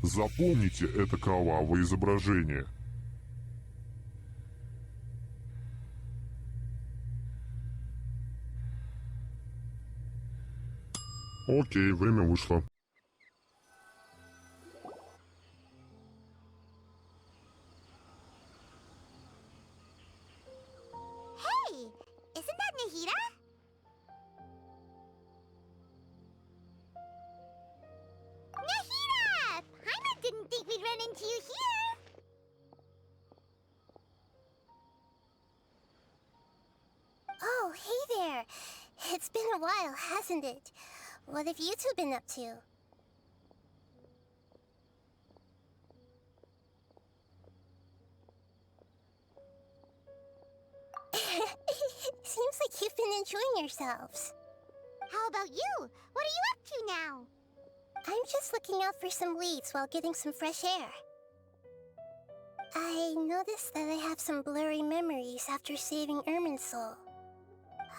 Запомните это кровавое изображение. Окей, время вышло. Hey, isn't that Nahida? Nahida! Paimon didn't think we'd run into you here. Oh, hey there. It's been a while, hasn't it? What have you two been up to? Seems like you've been enjoying yourselves. How about you? What are you up to now? I'm just looking out for some leads while getting some fresh air. I noticed that I have some blurry memories after saving Ermin's soul.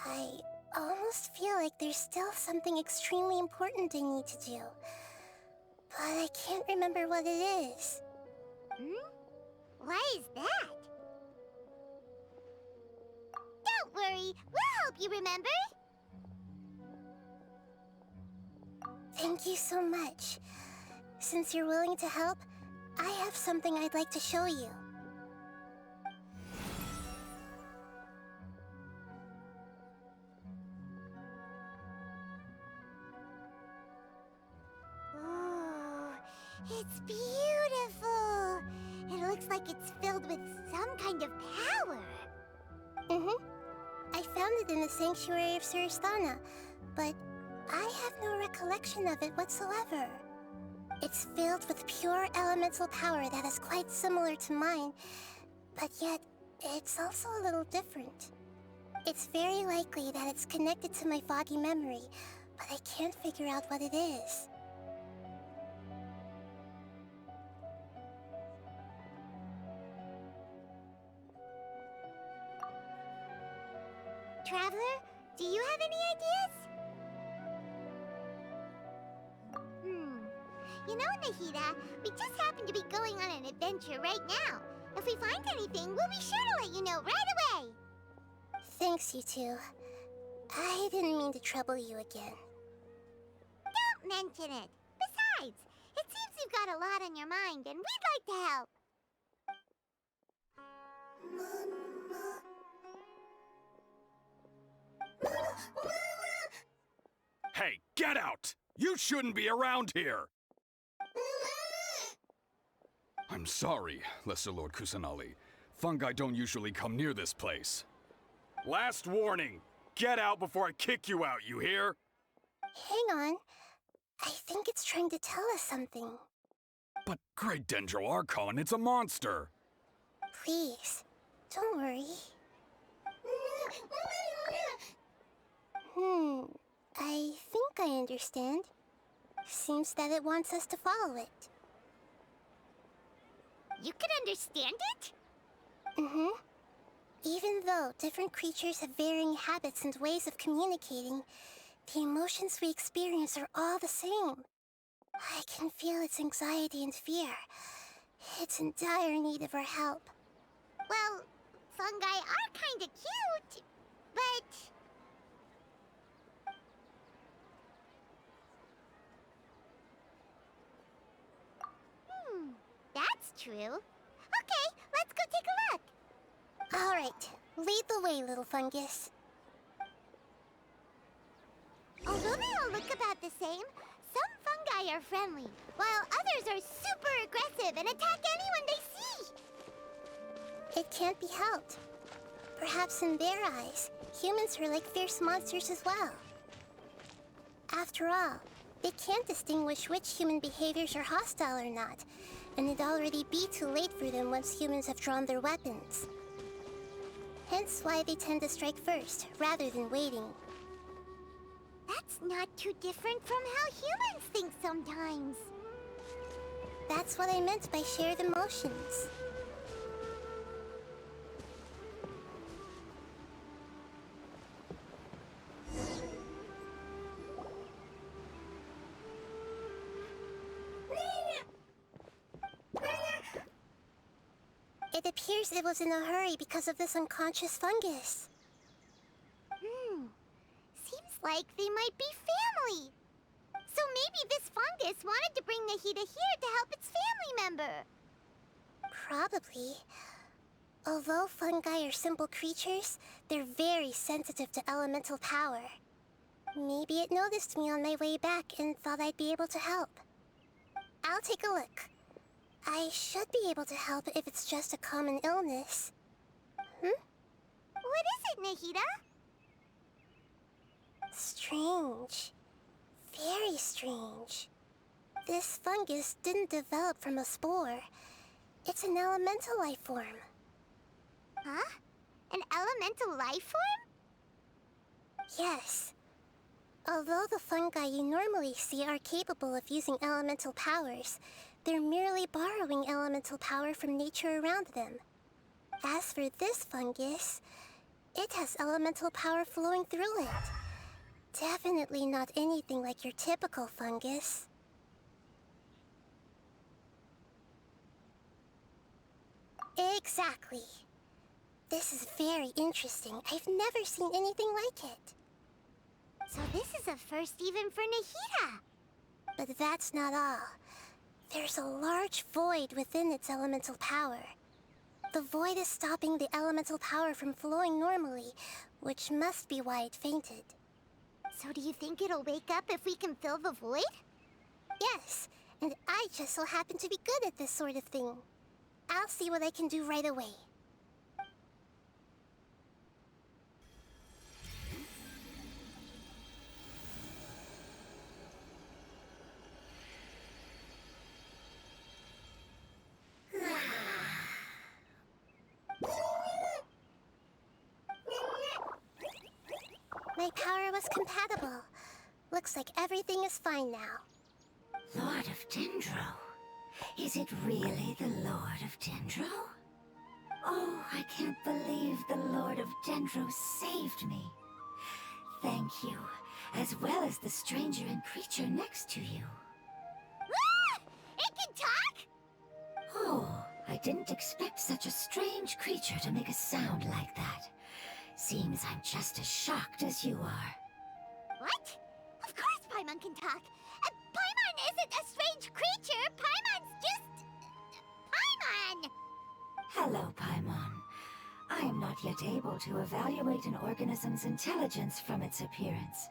I almost feel like there's still something extremely important I need to do. But I can't remember what it is. Why is that? Don't worry, we'll help you remember. Thank you so much. Since you're willing to help, I have something I'd like to show you. Ooh, it's beautiful. It looks like it's filled with some kind of power. I found it in the sanctuary of Suristana, but I have no recollection of it whatsoever. It's filled with pure elemental power that is quite similar to mine, but yet it's also a little different. It's very likely that it's connected to my foggy memory, but I can't figure out what it is. Traveler, do you have any ideas? You know, Nahida, we just happen to be going on an adventure right now. If we find anything, we'll be sure to let you know right away. Thanks, you two. I didn't mean to trouble you again. Don't mention it. Besides, it seems you've got a lot on your mind, and we'd like to help. Hey, get out! You shouldn't be around here! I'm sorry, Lesser Lord Kusanali. Fungi don't usually come near this place. Last warning! Get out before I kick you out, you hear? Hang on. I think it's trying to tell us something. But Great Dendro Archon, it's a monster! Please, don't worry. I think I understand. Seems that it wants us to follow it. You can understand it? Even though different creatures have varying habits and ways of communicating, the emotions we experience are all the same. I can feel its anxiety and fear. It's in dire need of our help. Well, fungi are kinda cute, but... That's true. Okay, let's go take a look. All right, lead the way, little fungus. Although they all look about the same, some fungi are friendly, while others are super aggressive and attack anyone they see. It can't be helped. Perhaps in their eyes, humans are like fierce monsters as well. After all, they can't distinguish which human behaviors are hostile or not, and it'd already be too late for them once humans have drawn their weapons. Hence why they tend to strike first, rather than waiting. That's not too different from how humans think sometimes. That's what I meant by shared emotions. It appears it was in a hurry because of this unconscious fungus. Seems like they might be family. So maybe this fungus wanted to bring Nahida here to help its family member. Probably. Although fungi are simple creatures, they're very sensitive to elemental power. Maybe it noticed me on my way back and thought I'd be able to help. I'll take a look. I should be able to help if it's just a common illness. What is it, Nahida? Strange. Very strange. This fungus didn't develop from a spore. It's an elemental life form. Huh? An elemental life form? Yes. Although the fungi you normally see are capable of using elemental powers, they're merely borrowing elemental power from nature around them. As for this fungus, it has elemental power flowing through it. Definitely not anything like your typical fungus. Exactly. This is very interesting. I've never seen anything like it. So this is a first even for Nahida. But that's not all. There's a large void within its elemental power. The void is stopping the elemental power from flowing normally, which must be why it fainted. So do you think it'll wake up if we can fill the void? Yes, and I just so happen to be good at this sort of thing. I'll see what I can do right away. My power was compatible. Looks like everything is fine now. Lord of Dendro? Is it really the Lord of Dendro? Oh, I can't believe the Lord of Dendro saved me. Thank you, as well as the stranger and creature next to you. Ah! It can talk? Oh, I didn't expect such a strange creature to make a sound like that. Seems I'm just as shocked as you are. What? Of course Paimon can talk. Paimon isn't a strange creature. Paimon's just... Paimon! Hello, Paimon. I am not yet able to evaluate an organism's intelligence from its appearance.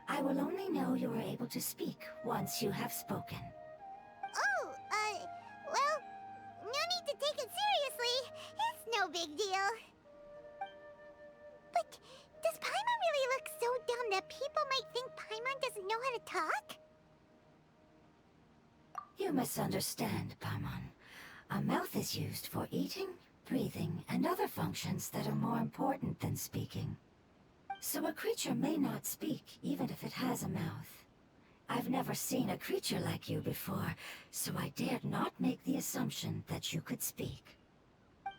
I will only know you are able to speak once you have spoken. Oh, well, no need to take it seriously. It's no big deal. But does Paimon really look so dumb that people might think Paimon doesn't know how to talk? You misunderstand, Paimon. A mouth is used for eating, breathing, and other functions that are more important than speaking. So a creature may not speak, even if it has a mouth. I've never seen a creature like you before, so I dared not make the assumption that you could speak.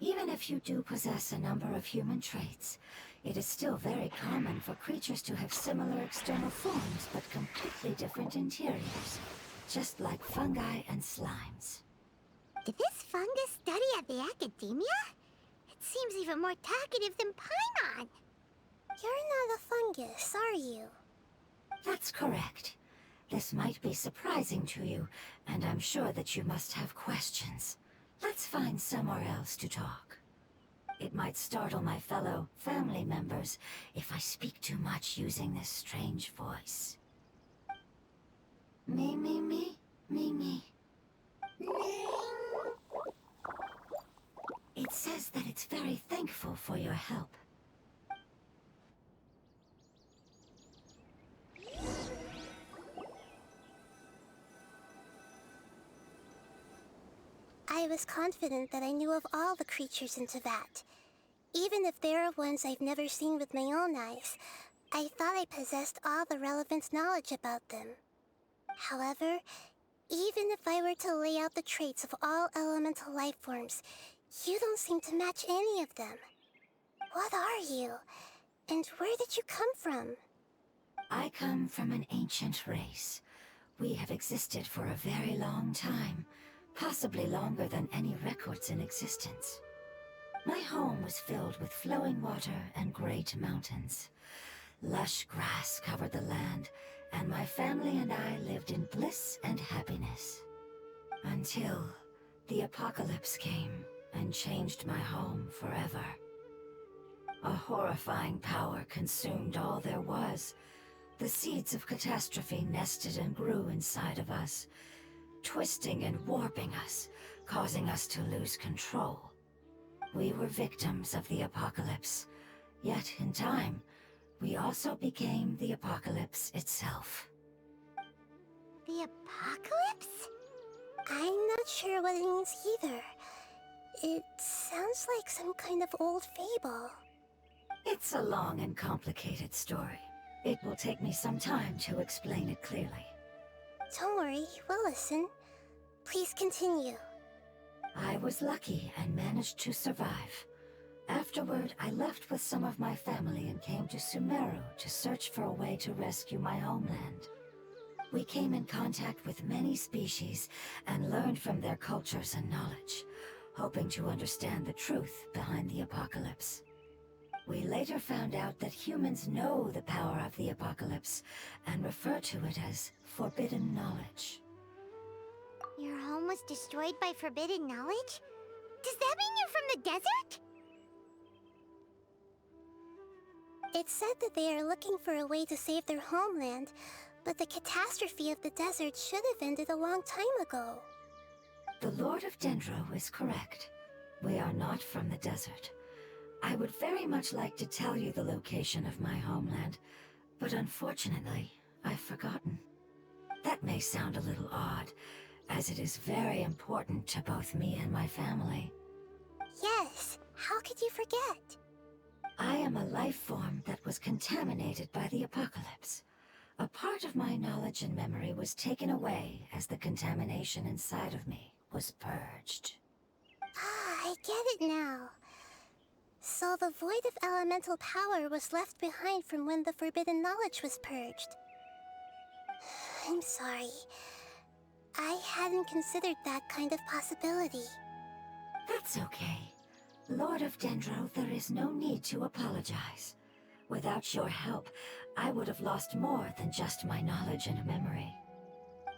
Even if you do possess a number of human traits, it is still very common for creatures to have similar external forms, but completely different interiors, just like fungi and slimes. Did this fungus study at the academia? It seems even more talkative than Paimon. You're not a fungus, are you? That's correct. This might be surprising to you, and I'm sure that you must have questions. Let's find somewhere else to talk. It might startle my fellow family members if I speak too much using this strange voice. Me, me, me, me, me. It says that it's very thankful for your help. I was confident that I knew of all the creatures in Teyvat. Even if there are ones I've never seen with my own eyes, I thought I possessed all the relevant knowledge about them. However, even if I were to lay out the traits of all elemental life forms, you don't seem to match any of them. What are you? And where did you come from? I come from an ancient race. We have existed for a very long time, possibly longer than any records in existence. My home was filled with flowing water and great mountains. Lush grass covered the land, and my family and I lived in bliss and happiness. Until the apocalypse came and changed my home forever. A horrifying power consumed all there was. The seeds of catastrophe nested and grew inside of us, twisting and warping us, causing us to lose control. We were victims of the apocalypse, yet in time, we also became the apocalypse itself. The apocalypse? I'm not sure what it means either. It sounds like some kind of old fable. It's a long and complicated story. It will take me some time to explain it clearly. Don't worry, we'll listen. Please continue. I was lucky and managed to survive. Afterward, I left with some of my family and came to Sumeru to search for a way to rescue my homeland. We came in contact with many species and learned from their cultures and knowledge, hoping to understand the truth behind the apocalypse. We later found out that humans know the power of the apocalypse and refer to it as forbidden knowledge. Your home was destroyed by forbidden knowledge? Does that mean you're from the desert? It's said that they are looking for a way to save their homeland, but the catastrophe of the desert should have ended a long time ago. The Lord of Dendro is correct. We are not from the desert. I would very much like to tell you the location of my homeland, but unfortunately, I've forgotten. That may sound a little odd, as it is very important to both me and my family. Yes, how could you forget? I am a life form that was contaminated by the apocalypse. A part of my knowledge and memory was taken away as the contamination inside of me was purged. Ah, I get it now. So the void of elemental power was left behind from when the forbidden knowledge was purged. I'm sorry. I hadn't considered that kind of possibility. That's okay. Lord of Dendro, there is no need to apologize. Without your help, I would have lost more than just my knowledge and memory.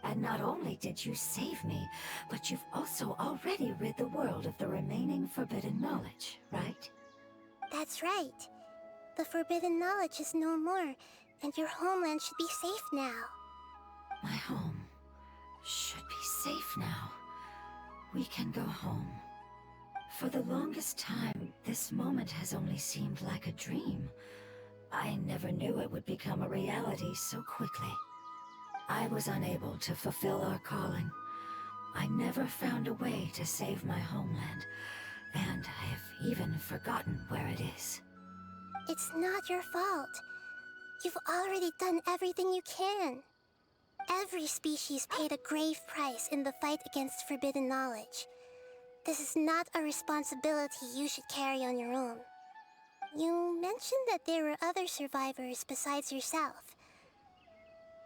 And not only did you save me, but you've also already rid the world of the remaining forbidden knowledge, right? That's right. The forbidden knowledge is no more, and your homeland should be safe now. My home should be safe now. We can go home. For the longest time, this moment has only seemed like a dream. I never knew it would become a reality so quickly. I was unable to fulfill our calling. I never found a way to save my homeland, and I have even forgotten where it is. It's not your fault. You've already done everything you can. Every species paid a grave price in the fight against forbidden knowledge. This is not a responsibility you should carry on your own. You mentioned that there were other survivors besides yourself.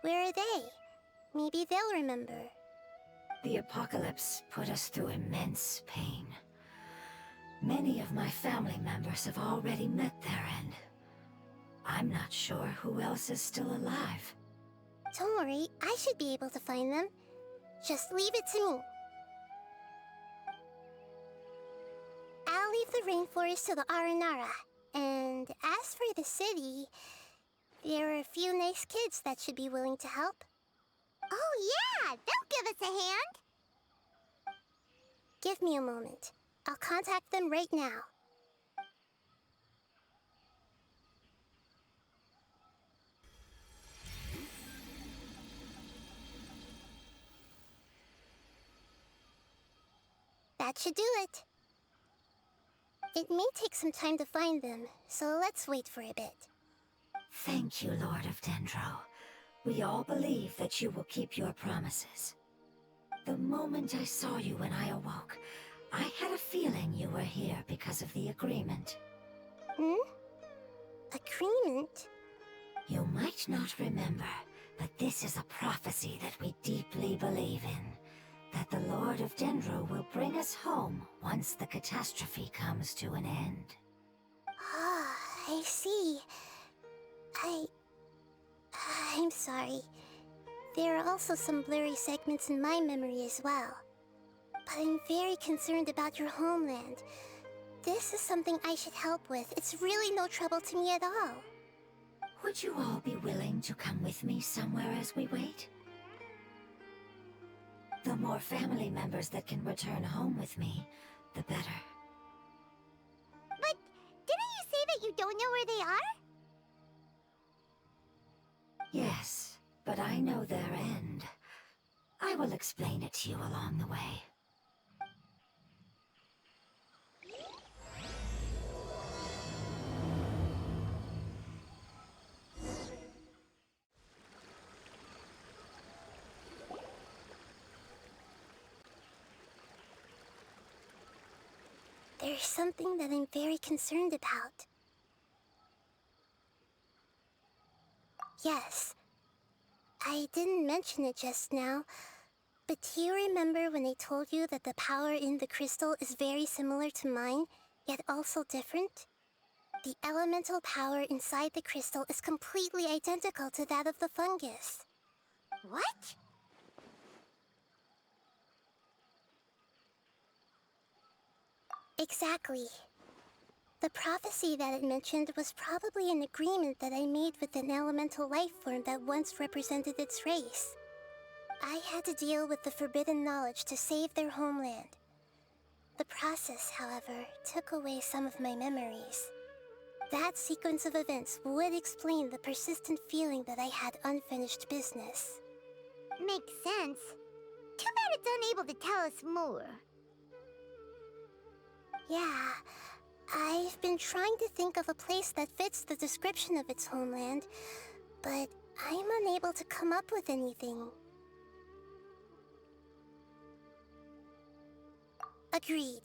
Where are they? Maybe they'll remember. The apocalypse put us through immense pain. Many of my family members have already met their end. I'm not sure who else is still alive. Don't worry, I should be able to find them. Just leave it to me. I'll leave the rainforest to the Aranara. And as for the city, there are a few nice kids that should be willing to help. Oh yeah, they'll give us a hand. Give me a moment. I'll contact them right now. That should do it. It may take some time to find them, so let's wait for a bit. Thank you, Lord of Dendro. We all believe that you will keep your promises. The moment I saw you when I awoke, I had a feeling you were here because of the agreement. Agreement? You might not remember, but this is a prophecy that we deeply believe in. that the Lord of Dendro will bring us home once the catastrophe comes to an end. Ah, I see. I'm sorry. There are also some blurry segments in my memory as well. But I'm very concerned about your homeland. This is something I should help with. It's really no trouble to me at all. Would you all be willing to come with me somewhere as we wait? The more family members that can return home with me, the better. But didn't you say that you don't know where they are? Yes, but I know their end. I will explain it to you along the way. There's something that I'm very concerned about. Yes. I didn't mention it just now, but do you remember when I told you that the power in the crystal is very similar to mine, yet also different? The elemental power inside the crystal is completely identical to that of the fungus. What? Exactly. The prophecy that it mentioned was probably an agreement that I made with an elemental life form that once represented its race. I had to deal with the forbidden knowledge to save their homeland. The process, however, took away some of my memories. That sequence of events would explain the persistent feeling that I had unfinished business. Makes sense. Too bad it's unable to tell us more. Yeah, I've been trying to think of a place that fits the description of its homeland, but I'm unable to come up with anything. Agreed.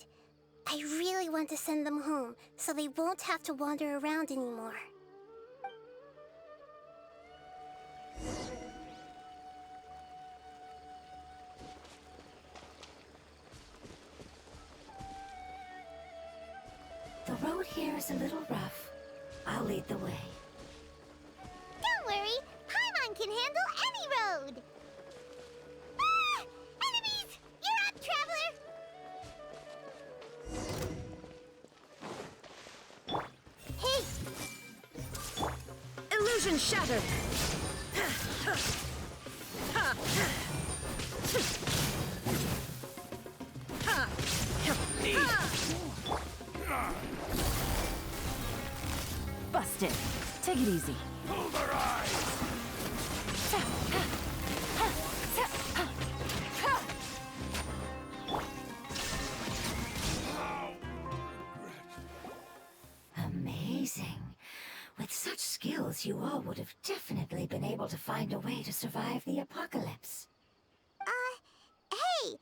I really want to send them home, so they won't have to wander around anymore. The road here is a little rough. I'll lead the way. Don't worry, Paimon can handle any road! Ah! Enemies! You're up, traveler! Hey! Illusion shattered! Busted. Take it easy. Amazing. With such skills, you all would have definitely been able to find a way to survive the apocalypse. Hey!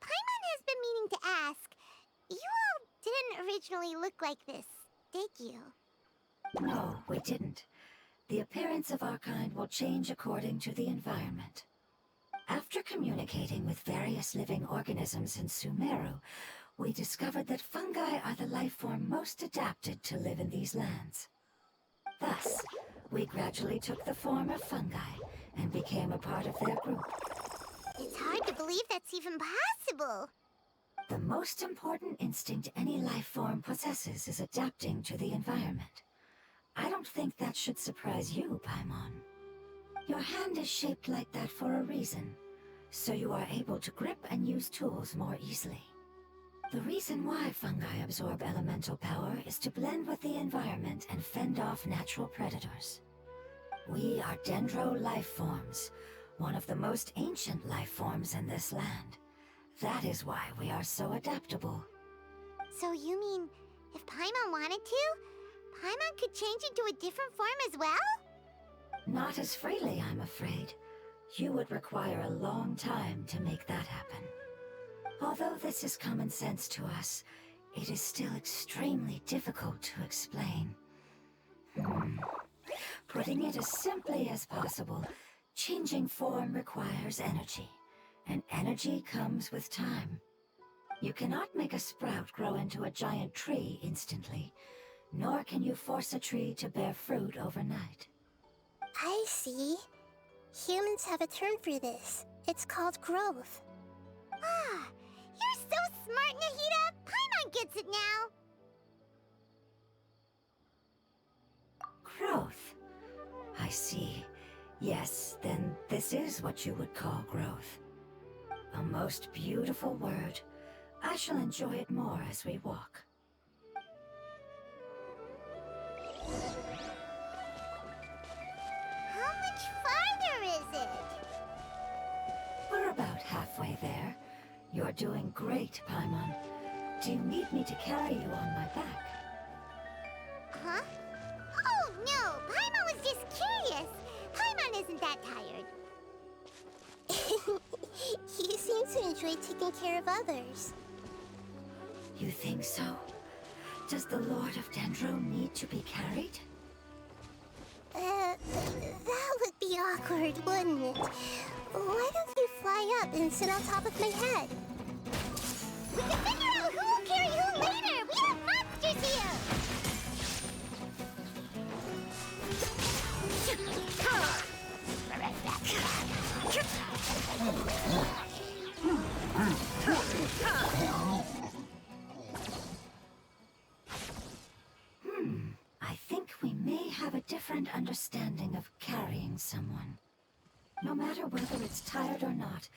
Paimon has been meaning to ask. You all didn't originally look like this, did you? No, we didn't. The appearance of our kind will change according to the environment. After communicating with various living organisms in Sumeru, we discovered that fungi are the life form most adapted to live in these lands. Thus, we gradually took the form of fungi and became a part of their group. It's hard to believe that's even possible. The most important instinct any life form possesses is adapting to the environment. I don't think that should surprise you, Paimon. Your hand is shaped like that for a reason, so you are able to grip and use tools more easily. The reason why fungi absorb elemental power is to blend with the environment and fend off natural predators. We are dendro life forms, one of the most ancient life forms in this land. That is why we are so adaptable. So you mean, if Paimon wanted to, Paimon could change into a different form as well? Not as freely, I'm afraid. You would require a long time to make that happen. Although this is common sense to us, it is still extremely difficult to explain. Putting it as simply as possible, changing form requires energy, and energy comes with time. You cannot make a sprout grow into a giant tree instantly, nor can you force a tree to bear fruit overnight. I see. Humans have a term for this. It's called growth. Ah, you're so smart, Nahida! Paimon gets it now! Growth. I see. Yes, then this is what you would call growth. A most beautiful word. I shall enjoy it more as we walk. How much farther is it? We're about halfway there. You're doing great, Paimon. Do you need me to carry you on my back? Huh? Oh, no! Paimon was just curious! Paimon isn't that tired. You seem to enjoy taking care of others. You think so? Does the Lord of Dendro need to be carried? That would be awkward, wouldn't it? Why don't you fly up and sit on top of my head? We can figure out who will carry who later! We have monsters here! I think we may have a different understanding of carrying someone. No matter whether it's tired or not,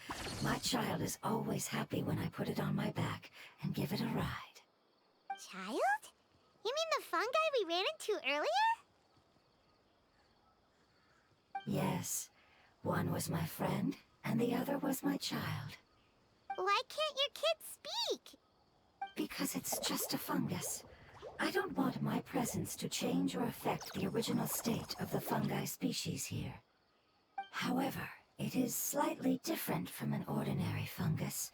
my child is always happy when I put it on my back and give it a ride. Child? You mean the fungi we ran into earlier? Yes, one was my friend, and the other was my child. Why can't your kid speak? Because it's just a fungus. I don't want my presence to change or affect the original state of the fungi species here. However, it is slightly different from an ordinary fungus.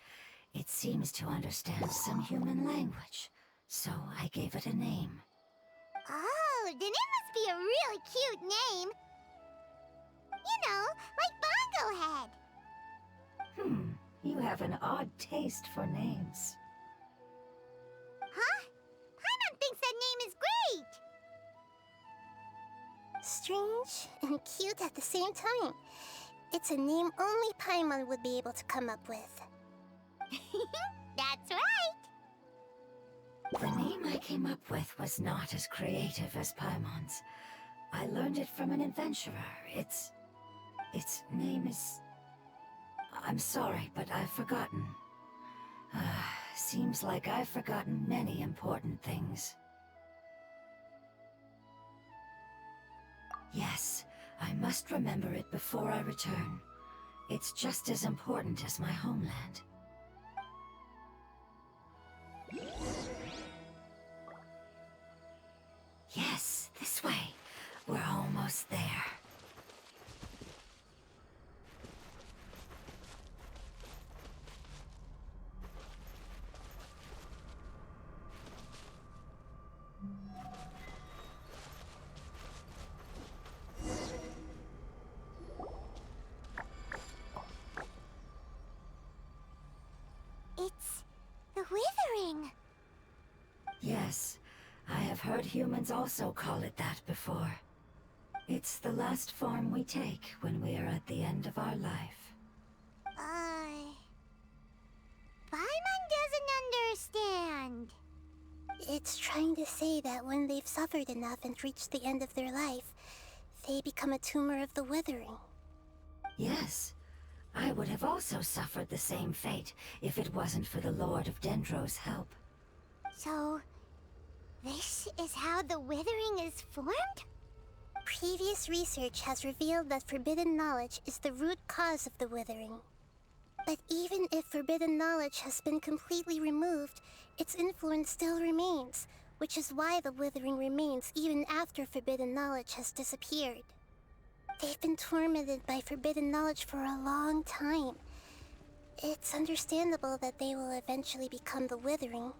It seems to understand some human language, so I gave it a name. Oh, then it must be a really cute name. You know, like Bongo Head. You have an odd taste for names. Huh? Paimon thinks that name is great! Strange and cute at the same time. It's a name only Paimon would be able to come up with. That's right! The name I came up with was not as creative as Paimon's. I learned it from an adventurer. Its name is... I'm sorry, but I've forgotten. Seems like I've forgotten many important things. Yes, I must remember it before I return. It's just as important as my homeland. Yes, this way. We're almost there. It's the withering. Yes, I have heard humans also call it that before. It's the last form we take when we are at the end of our life. Paimon doesn't understand. It's trying to say that when they've suffered enough and reached the end of their life, they become a tumor of the withering. Yes, I would have also suffered the same fate if it wasn't for the Lord of Dendro's help. So, this is how the withering is formed? Previous research has revealed that forbidden knowledge is the root cause of the withering. But even if forbidden knowledge has been completely removed, its influence still remains, which is why the withering remains even after forbidden knowledge has disappeared. They've been tormented by forbidden knowledge for a long time. It's understandable that they will eventually become the withering.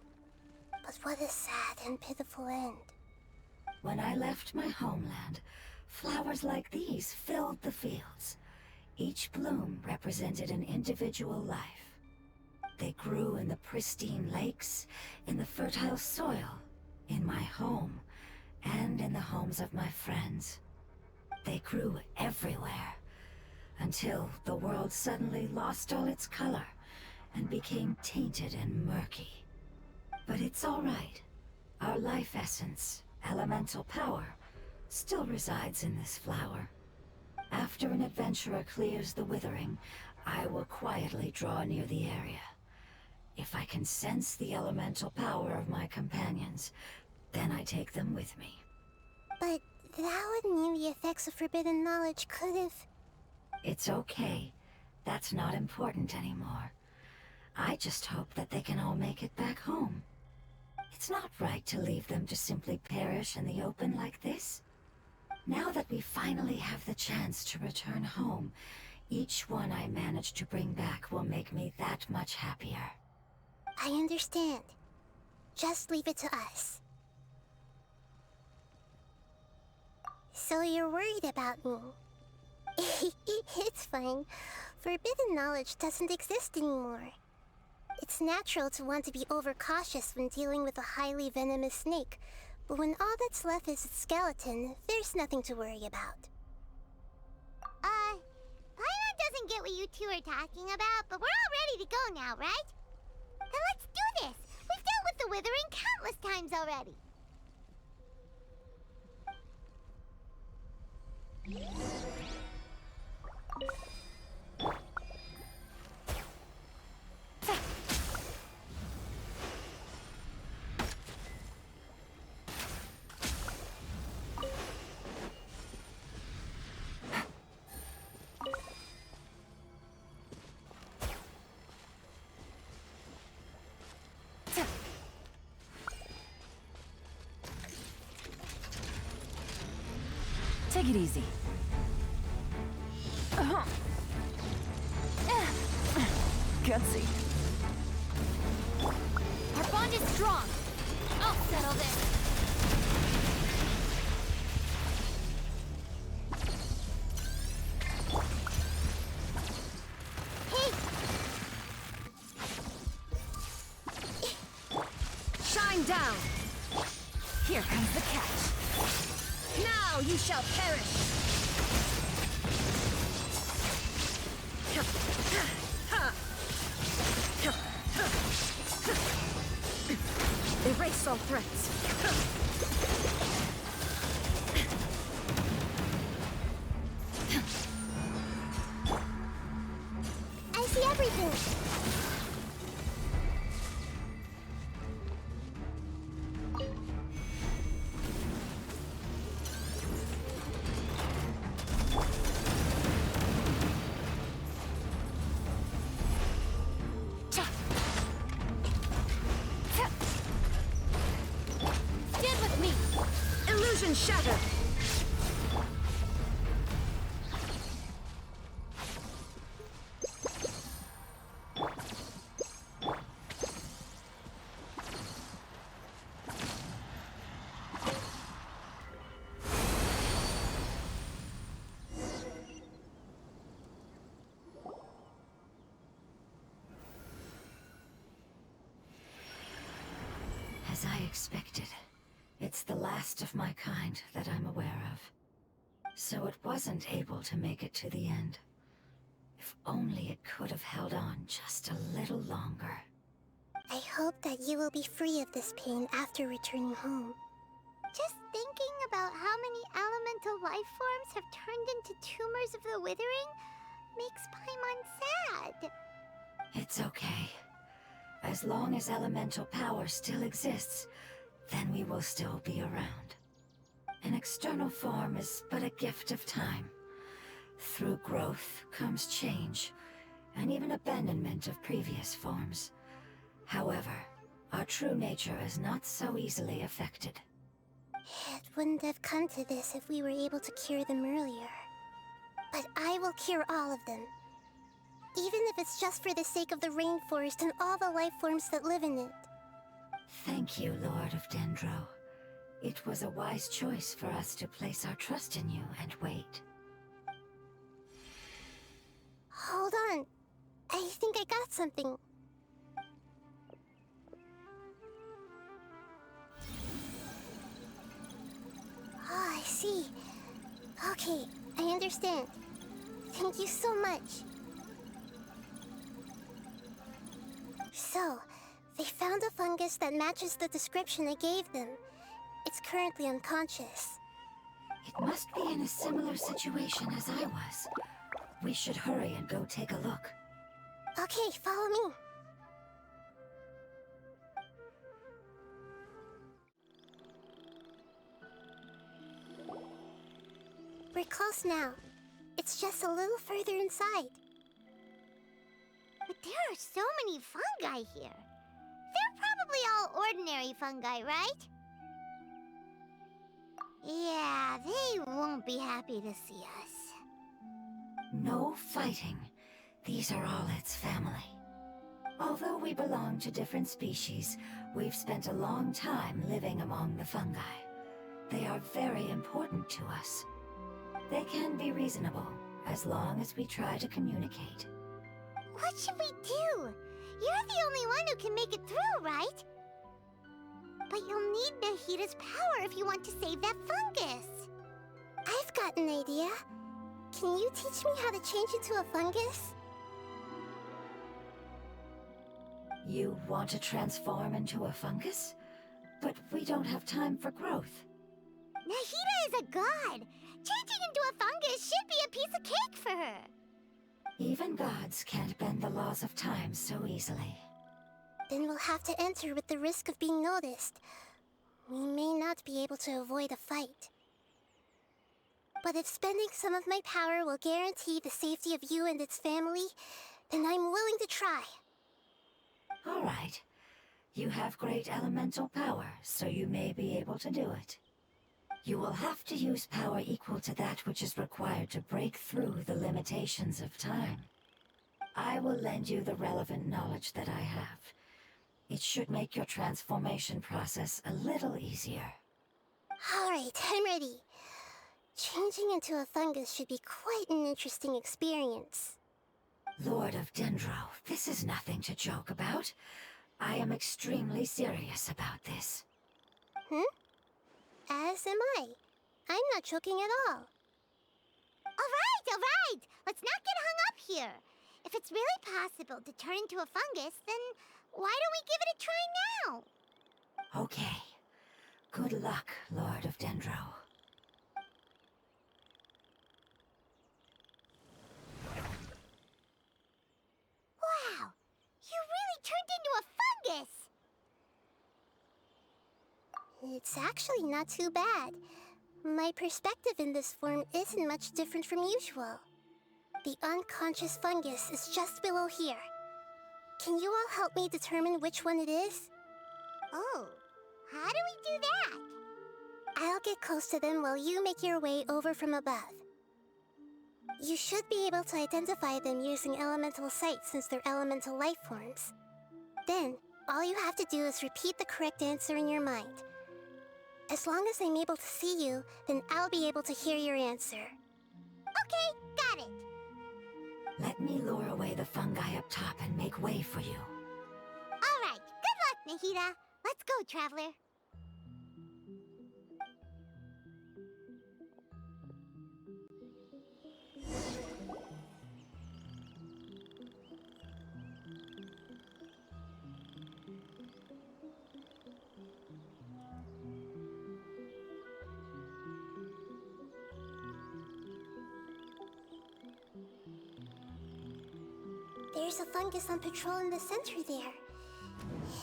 But what a sad and pitiful end. When I left my homeland, flowers like these filled the fields. Each bloom represented an individual life. They grew in the pristine lakes, in the fertile soil, in my home, and in the homes of my friends. They grew everywhere, until the world suddenly lost all its color and became tainted and murky. But it's all right. Our life essence, elemental power, still resides in this flower. After an adventurer clears the withering, I will quietly draw near the area. If I can sense the elemental power of my companions, then I take them with me. But that would mean the effects of forbidden knowledge could have... It's okay. That's not important anymore. I just hope that they can all make it back home. It's not right to leave them to simply perish in the open like this. Now that we finally have the chance to return home, each one I manage to bring back will make me that much happier. I understand. Just leave it to us. So you're worried about me? It's fine. Forbidden knowledge doesn't exist anymore. It's natural to want to be overcautious when dealing with a highly venomous snake, but when all that's left is its skeleton, there's nothing to worry about. Paimon doesn't get what you two are talking about, but we're all ready to go now, right? Then let's do this! We've dealt with the withering countless times already! Take it easy. Gutsy. Our bond is strong! I'll settle this! Hey! Shine down! Here comes the catch. Now you shall perish! Erase all threats. I see everything! Stand with me! Illusion shattered! As I expected, it's the last of my kind that I'm aware of. So it wasn't able to make it to the end. If only it could have held on just a little longer. I hope that you will be free of this pain after returning home. Just thinking about how many elemental life forms have turned into tumors of the withering makes Paimon sad. It's okay. As long as elemental power still exists, then we will still be around. An external form is but a gift of time. Through growth comes change, and even abandonment of previous forms. However, our true nature is not so easily affected. It wouldn't have come to this if we were able to cure them earlier. But I will cure all of them. Even if it's just for the sake of the rainforest and all the life forms that live in it. Thank you, Lord of Dendro. It was a wise choice for us to place our trust in you and wait. Hold on. I think I got something. Oh, I see. Okay, I understand. Thank you so much. So, they found a fungus that matches the description I gave them. It's currently unconscious. It must be in a similar situation as I was. We should hurry and go take a look. Okay, follow me. We're close now. It's just a little further inside. But there are so many fungi here. They're probably all ordinary fungi, right? Yeah, they won't be happy to see us. No fighting. These are all its family. Although we belong to different species, we've spent a long time living among the fungi. They are very important to us. They can be reasonable, as long as we try to communicate. What should we do? You're the only one who can make it through, right? But you'll need Nahida's power if you want to save that fungus. I've got an idea. Can you teach me how to change into a fungus? You want to transform into a fungus? But we don't have time for growth. Nahida is a god. Changing into a fungus should be a piece of cake for her. Even gods can't bend the laws of time so easily. Then we'll have to enter with the risk of being noticed. We may not be able to avoid a fight. But if spending some of my power will guarantee the safety of you and its family, then I'm willing to try. All right. You have great elemental power, so you may be able to do it. You will have to use power equal to that which is required to break through the limitations of time. I will lend you the relevant knowledge that I have. It should make your transformation process a little easier. All right, I'm ready. Changing into a fungus should be quite an interesting experience. Lord of Dendro, this is nothing to joke about. I am extremely serious about this. As am I. I'm not joking at all. All right! Let's not get hung up here. If it's really possible to turn into a fungus, then why don't we give it a try now? Okay. Good luck, Lord of Dendro. Wow! You really turned into a fungus! It's actually not too bad. My perspective in this form isn't much different from usual. The unconscious fungus is just below here. Can you all help me determine which one it is? Oh, how do we do that? I'll get close to them while you make your way over from above. You should be able to identify them using elemental sight since they're elemental life forms. Then, all you have to do is repeat the correct answer in your mind. As long as I'm able to see you, then I'll be able to hear your answer. Okay, got it. Let me lure away the fungi up top and make way for you. All right, good luck, Nahida. Let's go, Traveler. There's a fungus on patrol in the center there.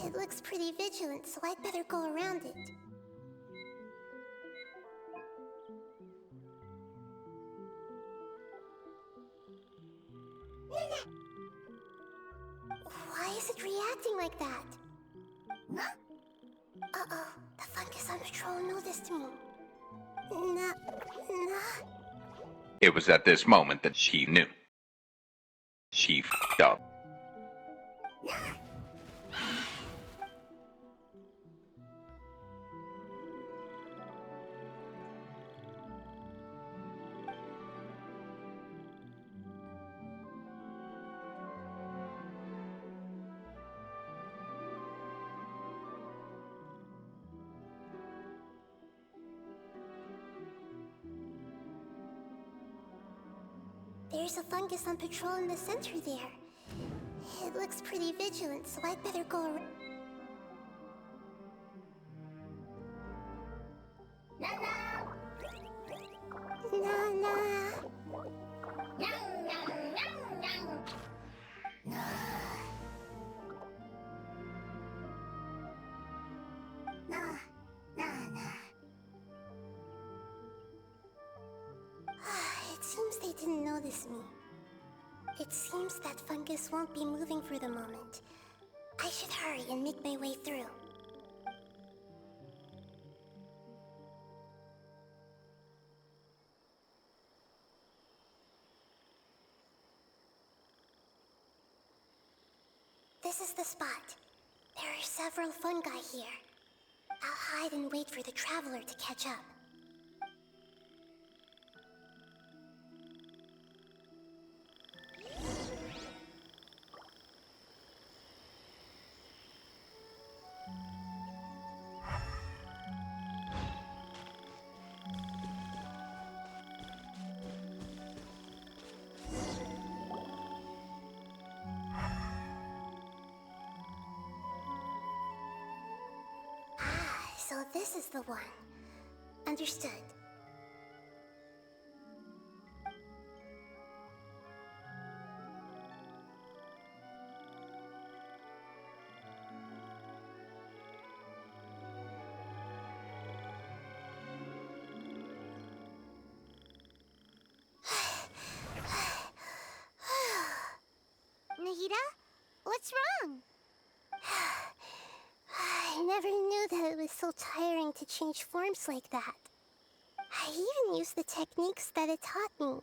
It looks pretty vigilant, so I'd better go around it. Why is it reacting like that? Uh-oh, the fungus on patrol noticed me. It was at this moment that she knew. She f***ed up. There's a fungus on patrol in the center there. It looks pretty vigilant, so I'd better go around. Nana! It seems they didn't notice me. It seems that fungus won't be moving for the moment. I should hurry and make my way through. This is the spot. There are several fungi here. I'll hide and wait for the traveler to catch up. So this is the one. Understood. Nahida? What's wrong? I never knew that it was so tiring to change forms like that. I even used the techniques that it taught me.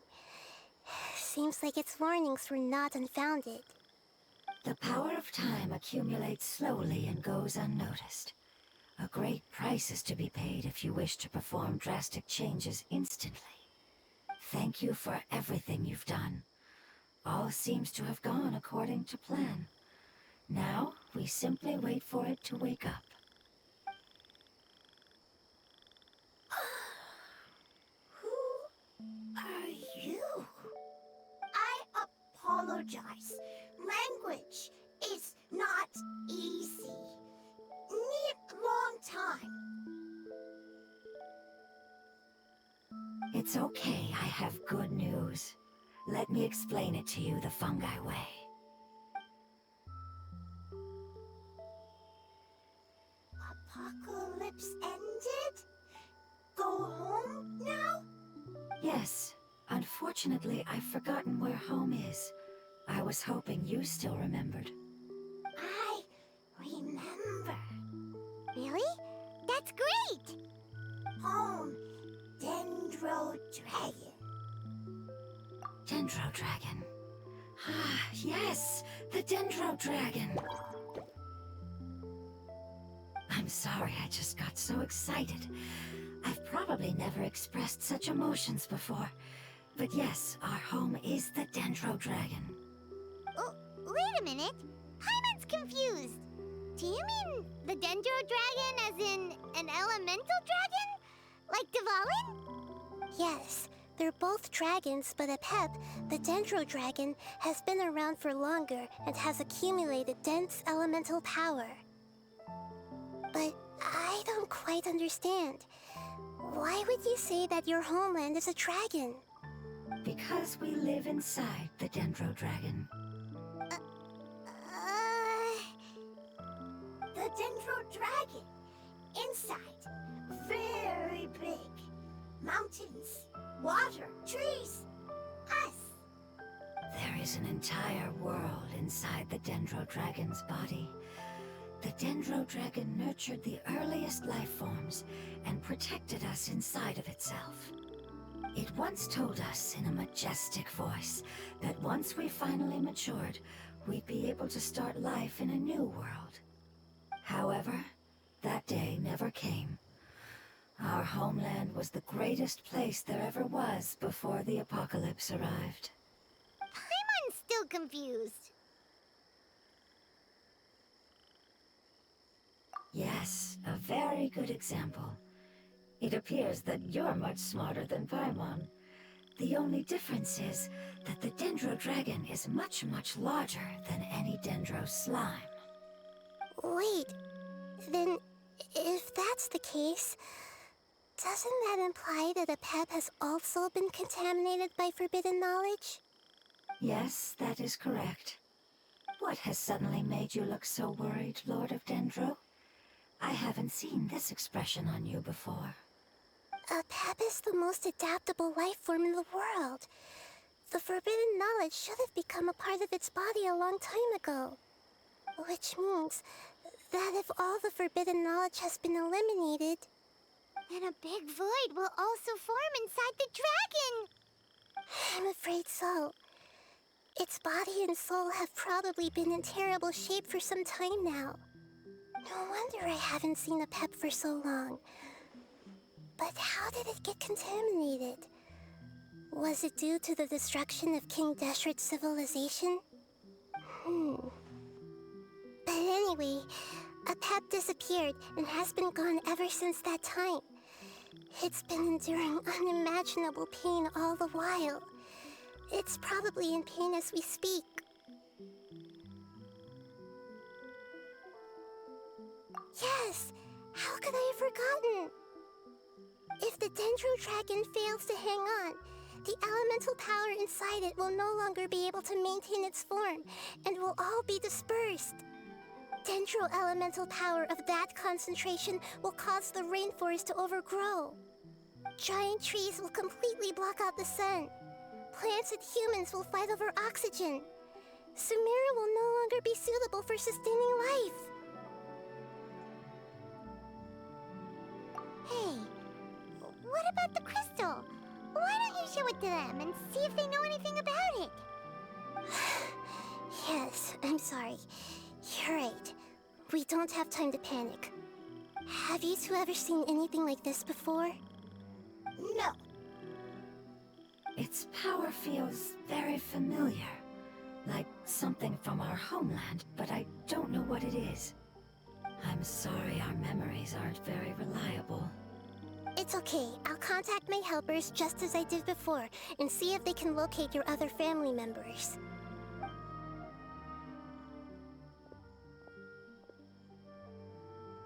Seems like its warnings were not unfounded. The power of time accumulates slowly and goes unnoticed. A great price is to be paid if you wish to perform drastic changes instantly. Thank you for everything you've done. All seems to have gone according to plan. Now, we simply wait for it to wake up. Who are you? I apologize. Language is not easy. Need long time. It's okay, I have good news. Let me explain it to you the fungi way. Apocalypse ended? Go home now? Yes. Unfortunately, I've forgotten where home is. I was hoping you still remembered. I remember. Really? That's great! Home, Dendro Dragon. Dendro Dragon. Ah, yes! The Dendro Dragon! I'm sorry, I just got so excited. I've probably never expressed such emotions before. But yes, our home is the Dendro Dragon. Oh, wait a minute. Paimon's confused. Do you mean the Dendro Dragon as in an elemental dragon? Like Dvalin? Yes, they're both dragons, but Apep, the Dendro Dragon, has been around for longer and has accumulated dense elemental power. But I don't quite understand. Why would you say that your homeland is a dragon? Because we live inside the Dendro Dragon. The Dendro Dragon. Inside. Very big. Mountains, water, trees. Us. There is an entire world inside the Dendro Dragon's body. The Dendro Dragon nurtured the earliest life forms and protected us inside of itself. It once told us in a majestic voice that once we finally matured, we'd be able to start life in a new world. However, that day never came. Our homeland was the greatest place there ever was before the apocalypse arrived. Paimon's still confused. Yes, a very good example. It appears that you're much smarter than Paimon. The only difference is that the Dendro Dragon is much, much larger than any Dendro slime. Wait, then if that's the case, doesn't that imply that a pep has also been contaminated by forbidden knowledge? Yes, that is correct. What has suddenly made you look so worried, Lord of Dendro? I haven't seen this expression on you before. A pep is the most adaptable life form in the world. The forbidden knowledge should have become a part of its body a long time ago. Which means that if all the forbidden knowledge has been eliminated, then a big void will also form inside the dragon! I'm afraid so. Its body and soul have probably been in terrible shape for some time now. No wonder I haven't seen a pep for so long. But how did it get contaminated? Was it due to the destruction of King Deshret's civilization? But anyway, a pep disappeared and has been gone ever since that time. It's been enduring unimaginable pain all the while. It's probably in pain as we speak. Yes! How could I have forgotten? If the Dendro Dragon fails to hang on, the elemental power inside it will no longer be able to maintain its form, and will all be dispersed. Dendro elemental power of that concentration will cause the rainforest to overgrow. Giant trees will completely block out the sun. Plants and humans will fight over oxygen. Sumeru will no longer be suitable for sustaining life. Hey, what about the crystal? Why don't you show it to them and see if they know anything about it? Yes, I'm sorry. You're right. We don't have time to panic. Have you two ever seen anything like this before? No. Its power feels very familiar. Like something from our homeland, but I don't know what it is. I'm sorry our memories aren't very reliable. It's okay. I'll contact my helpers just as I did before and see if they can locate your other family members.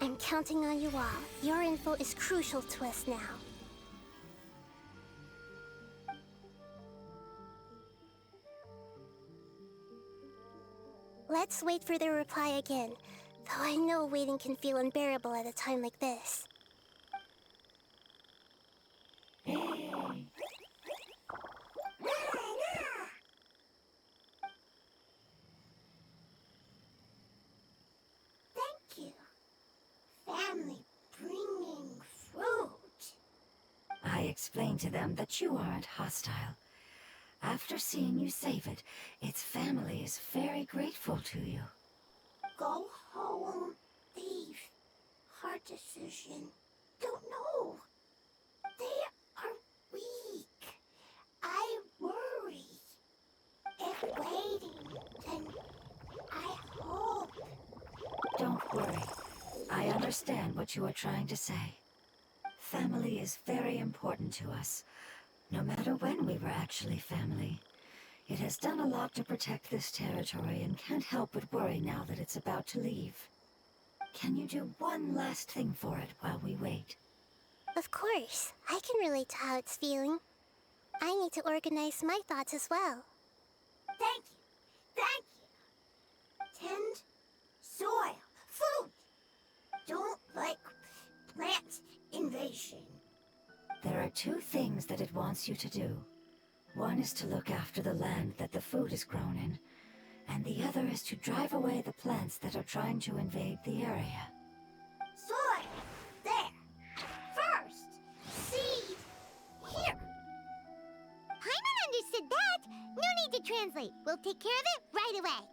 I'm counting on you all. Your info is crucial to us now. Let's wait for their reply again, though I know waiting can feel unbearable at a time like this. Thank you. Family bringing fruit. I explained to them that you aren't hostile. After seeing you save it, its family is very grateful to you. Go home, thief. Hard decision. Don't know. They are weak. I worry. If waiting, then I hope. Don't worry. I understand what you are trying to say. Family is very important to us. No matter when we were actually family. It has done a lot to protect this territory and can't help but worry now that it's about to leave. Can you do one last thing for it while we wait? Of course. I can relate to how it's feeling. I need to organize my thoughts as well. Thank you. Thank you. Tend soil. Food. Don't like plant invasion. There are two things that it wants you to do. One is to look after the land that the food is grown in, and the other is to drive away the plants that are trying to invade the area. Soil. There. First. Seed. Here. Paimon understood that. No need to translate. We'll take care of it right away.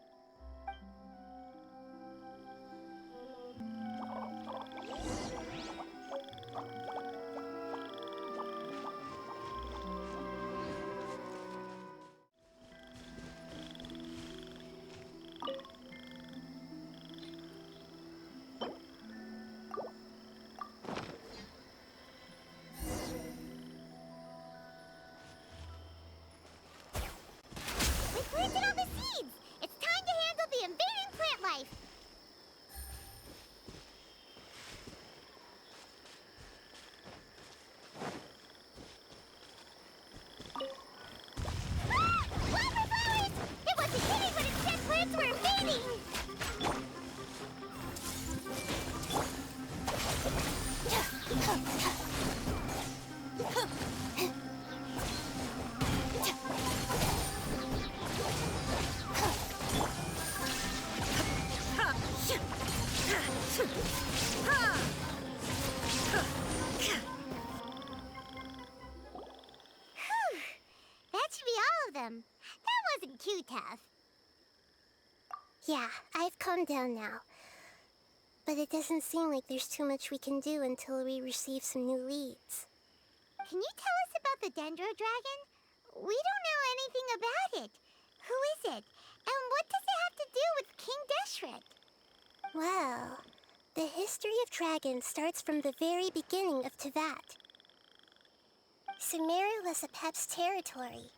Whew. That should be all of them. That wasn't too tough. Yeah, I've calmed down now. But it doesn't seem like there's too much we can do until we receive some new leads. Can you tell us about the Dendro Dragon? We don't know anything about it. Who is it? And what does it have to do with King Deshret? Well, the history of dragons starts from the very beginning of Teyvat. Sumeru was Apep's territory.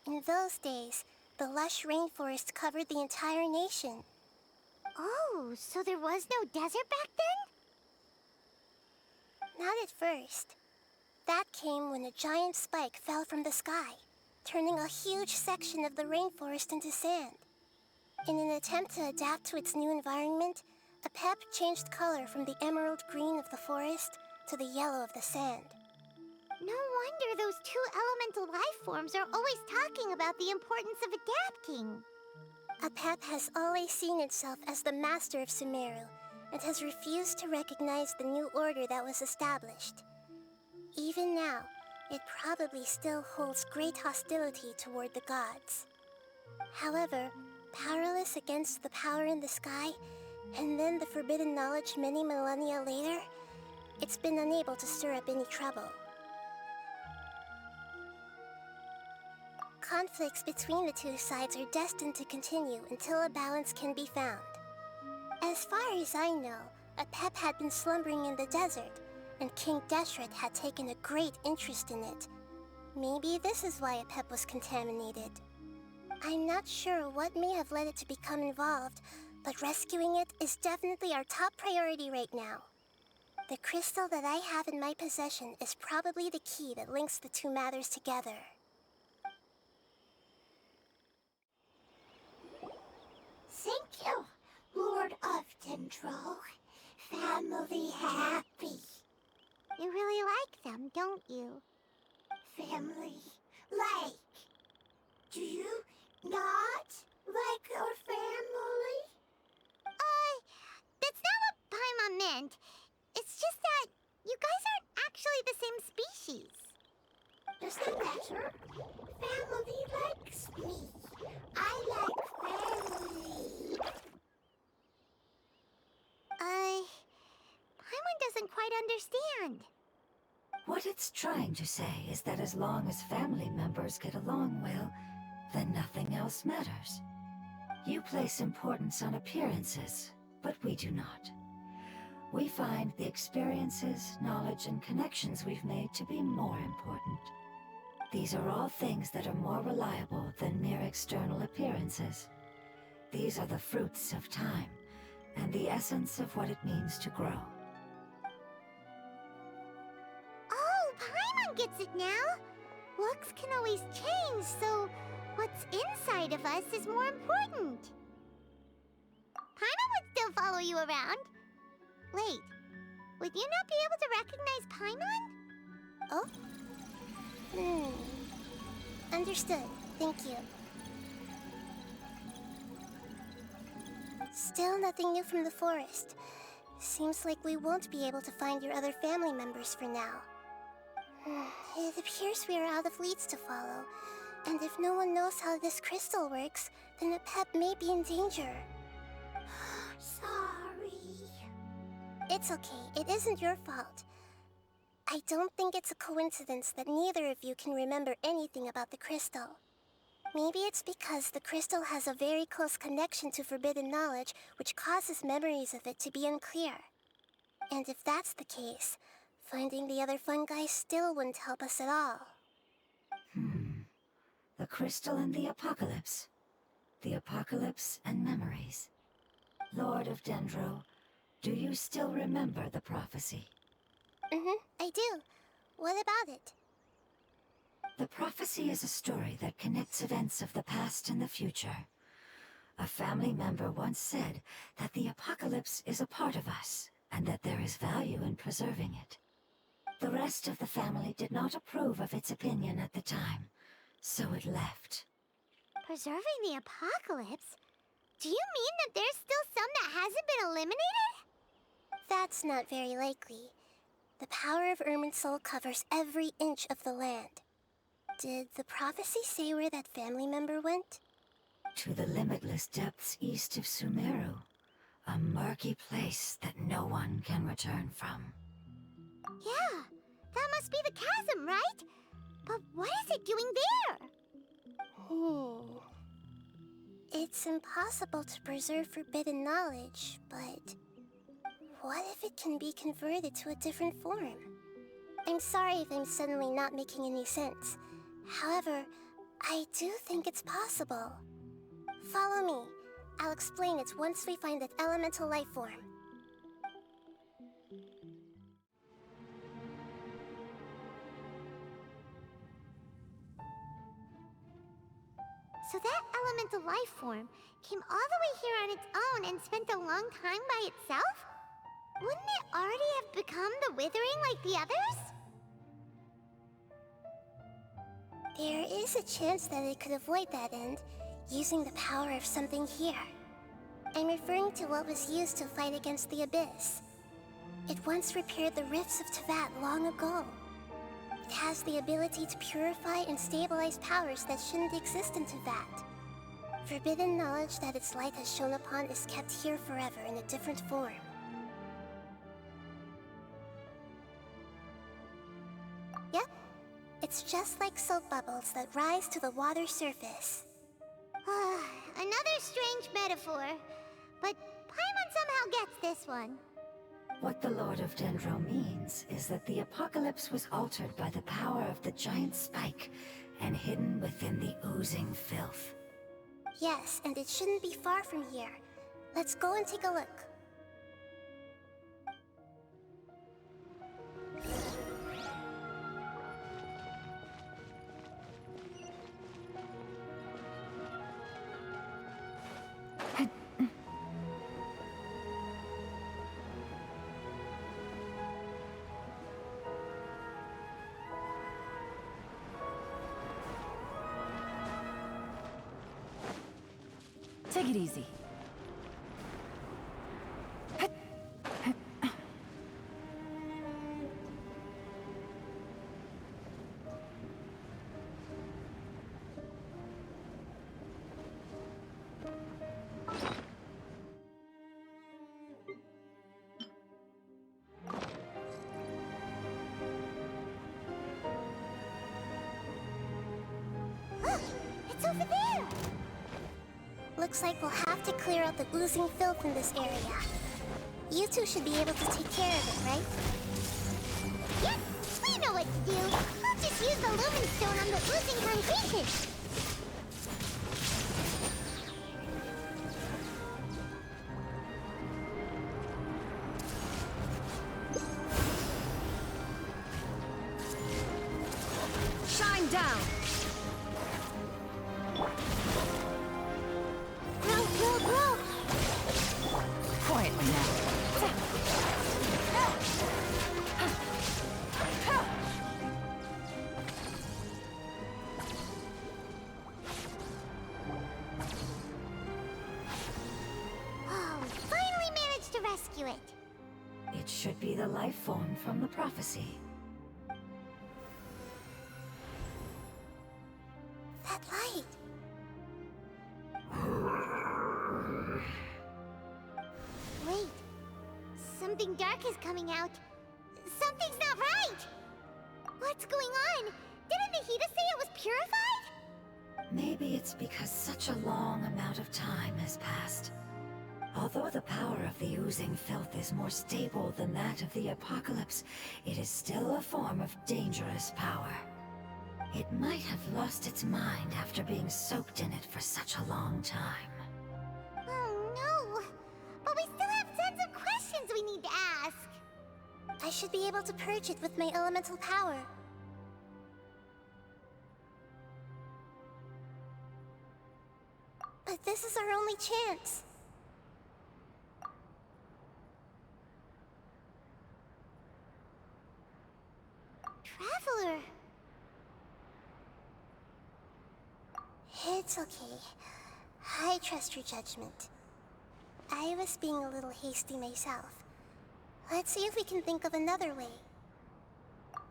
In those days, the lush rainforest covered the entire nation. Oh, so there was no desert back then? Not at first. That came when a giant spike fell from the sky, turning a huge section of the rainforest into sand. In an attempt to adapt to its new environment, Apep changed color from the emerald green of the forest to the yellow of the sand. No wonder those two elemental life forms are always talking about the importance of adapting. Apep has always seen itself as the master of Sumeru, and has refused to recognize the new order that was established. Even now, it probably still holds great hostility toward the gods. However, powerless against the power in the sky, and then the forbidden knowledge many millennia later, it's been unable to stir up any trouble. Conflicts between the two sides are destined to continue until a balance can be found. As far as I know, Apep had been slumbering in the desert, and King Deshret had taken a great interest in it. Maybe this is why Apep was contaminated. I'm not sure what may have led it to become involved, but rescuing it is definitely our top priority right now. The crystal that I have in my possession is probably the key that links the two matters together. Thank you, Lord of Dendro. Family happy. You really like them, don't you? Family like. Do you not like your family? That's not what Paimon meant. It's just that you guys aren't actually the same species. Doesn't matter. Family likes me. I like family. Paimon doesn't quite understand. What it's trying to say is that as long as family members get along well, then nothing else matters. You place importance on appearances, but we do not. We find the experiences, knowledge, and connections we've made to be more important. These are all things that are more reliable than mere external appearances. These are the fruits of time, and the essence of what it means to grow. Oh, Paimon gets it now! Looks can always change, so what's inside of us is more important. Paimon would still follow you around. Wait, would you not be able to recognize Paimon? Oh? Understood. Thank you. Still nothing new from the forest. Seems like we won't be able to find your other family members for now. It appears we are out of leads to follow. And if no one knows how this crystal works, then Apep may be in danger. Sorry. It's okay. It isn't your fault. I don't think it's a coincidence that neither of you can remember anything about the crystal. Maybe it's because the crystal has a very close connection to forbidden knowledge, which causes memories of it to be unclear. And if that's the case, finding the other fungi still wouldn't help us at all. The crystal and the apocalypse. The apocalypse and memories. Lord of Dendro, do you still remember the prophecy? I do. What about it? The prophecy is a story that connects events of the past and the future. A family member once said that the apocalypse is a part of us, and that there is value in preserving it. The rest of the family did not approve of its opinion at the time, so it left. Preserving the apocalypse? Do you mean that there's still some that hasn't been eliminated? That's not very likely. The power of Irminsul covers every inch of the land. Did the prophecy say where that family member went? To the limitless depths east of Sumeru. A murky place that no one can return from. Yeah, that must be the chasm, right? But what is it doing there? It's impossible to preserve forbidden knowledge, but what if it can be converted to a different form? I'm sorry if I'm suddenly not making any sense. However, I do think it's possible. Follow me. I'll explain it once we find that elemental life form. So that elemental life form came all the way here on its own and spent a long time by itself? Wouldn't it already have become the Withering like the others? There is a chance that it could avoid that end, using the power of something here. I'm referring to what was used to fight against the Abyss. It once repaired the rifts of Teyvat long ago. It has the ability to purify and stabilize powers that shouldn't exist in Teyvat. Forbidden knowledge that its light has shone upon is kept here forever in a different form. Yep, it's just like soap bubbles that rise to the water surface. Another strange metaphor, but Paimon somehow gets this one. What the Lord of Dendro means is that the apocalypse was altered by the power of the giant spike and hidden within the oozing filth. Yes, and it shouldn't be far from here. Let's go and take a look. Take it easy. Look! It's over there! Looks like we'll have to clear out the oozing filth in this area. You two should be able to take care of it, right? Yep, we know what to do. We'll just use the lumen stone on the oozing concretion. Shine down! Grow! Quietly now. Oh, we finally managed to rescue it. It should be the life form from the prophecy. That light. Wait. Something dark is coming out. Something's not right! What's going on? Didn't Nahida say it was purified? Maybe it's because such a long amount of time has passed. Although the power of the oozing filth is more stable than that of the apocalypse, it is still a form of dangerous power. It might have lost its mind after being soaked in it for such a long time. Oh no! But we still have tons of questions we need to ask! I should be able to purge it with my elemental power. But this is our only chance. Traveler! It's okay. I trust your judgment. I was being a little hasty myself. Let's see if we can think of another way.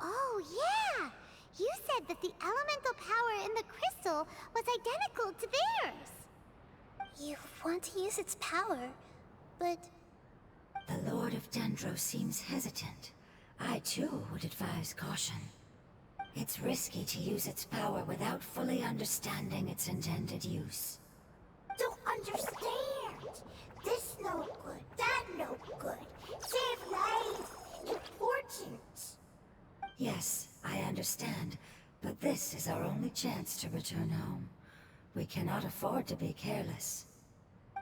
Oh, yeah! You said that the elemental power in the crystal was identical to theirs. You want to use its power, but The Lord of Dendro seems hesitant. I too would advise caution. It's risky to use its power without fully understanding its intended use. Don't understand. This no good, that no good. Save lives. Important. Yes, I understand, but this is our only chance to return home. We cannot afford to be careless.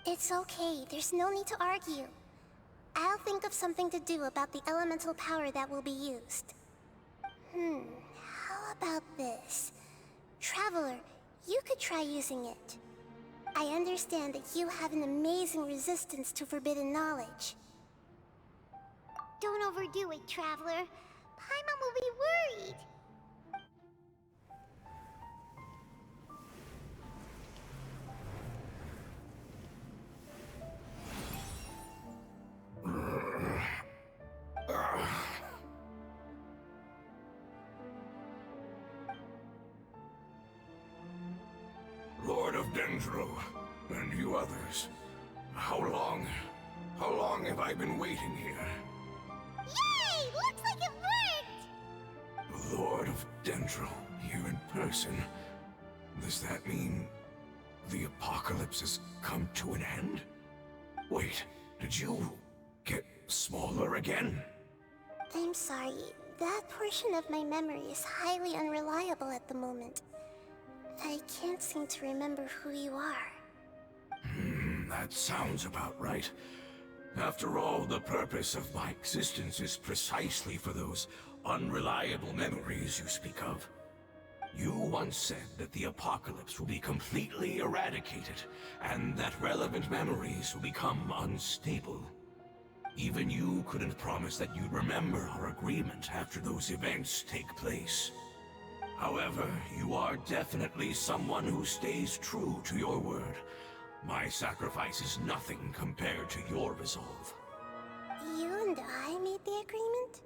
it's okay. There's no need to argue. I'll think of something to do about the elemental power that will be used. How about this? Traveler, you could try using it. I understand that you have an amazing resistance to forbidden knowledge. Don't overdo it, Traveler. Paimon will be worried. Lord of Dendro, and you others. How long have I been waiting here? Yay! Looks like it worked! Lord of Dendro, here in person. Does that mean the apocalypse has come to an end? Wait, did you get smaller again? I'm sorry. That portion of my memory is highly unreliable at the moment. I can't seem to remember who you are. That sounds about right. After all, the purpose of my existence is precisely for those unreliable memories you speak of. You once said that the apocalypse will be completely eradicated, and that relevant memories will become unstable. Even you couldn't promise that you'd remember our agreement after those events take place. However, you are definitely someone who stays true to your word. My sacrifice is nothing compared to your resolve. You and I made the agreement?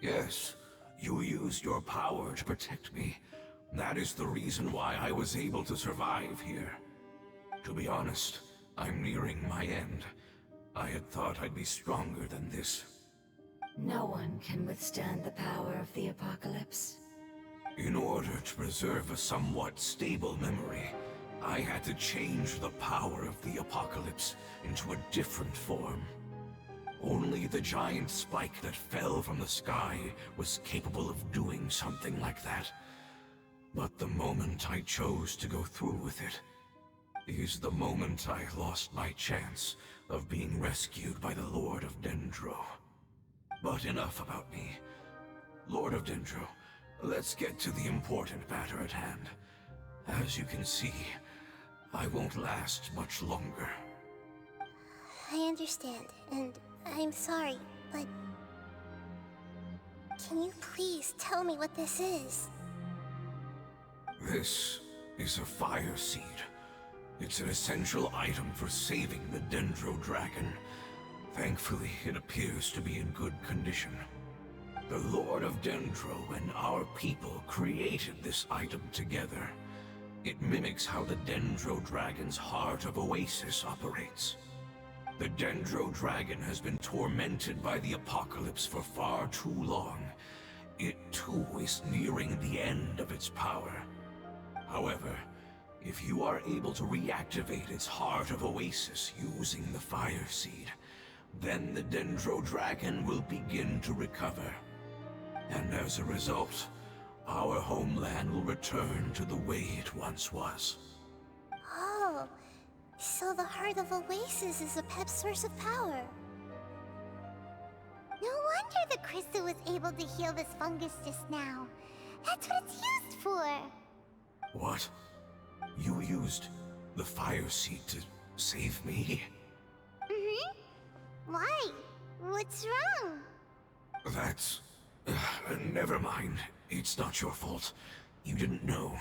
Yes, you used your power to protect me. That is the reason why I was able to survive here. To be honest, I'm nearing my end. I had thought I'd be stronger than this. No one can withstand the power of the apocalypse. In order to preserve a somewhat stable memory, I had to change the power of the apocalypse into a different form. Only the giant spike that fell from the sky was capable of doing something like that. But the moment I chose to go through with it is the moment I lost my chance of being rescued by the Lord of Dendro. But enough about me. Lord of Dendro, let's get to the important matter at hand. As you can see, I won't last much longer. I understand, and I'm sorry, but can you please tell me what this is? This is a fire seed. It's an essential item for saving the Dendro Dragon. Thankfully, it appears to be in good condition. The Lord of Dendro and our people created this item together. It mimics how the Dendro Dragon's Heart of Oasis operates. The Dendro Dragon has been tormented by the apocalypse for far too long. It too is nearing the end of its power. However, if you are able to reactivate its Heart of Oasis using the Fire Seed, then the Dendro Dragon will begin to recover. And as a result, our homeland will return to the way it once was. Oh, so the Heart of Oasis is a pep source of power. No wonder the crystal was able to heal this fungus just now. That's what it's used for. What? You used the Fire Seed to save me? Why? What's wrong? That's... never mind. It's not your fault. You didn't know.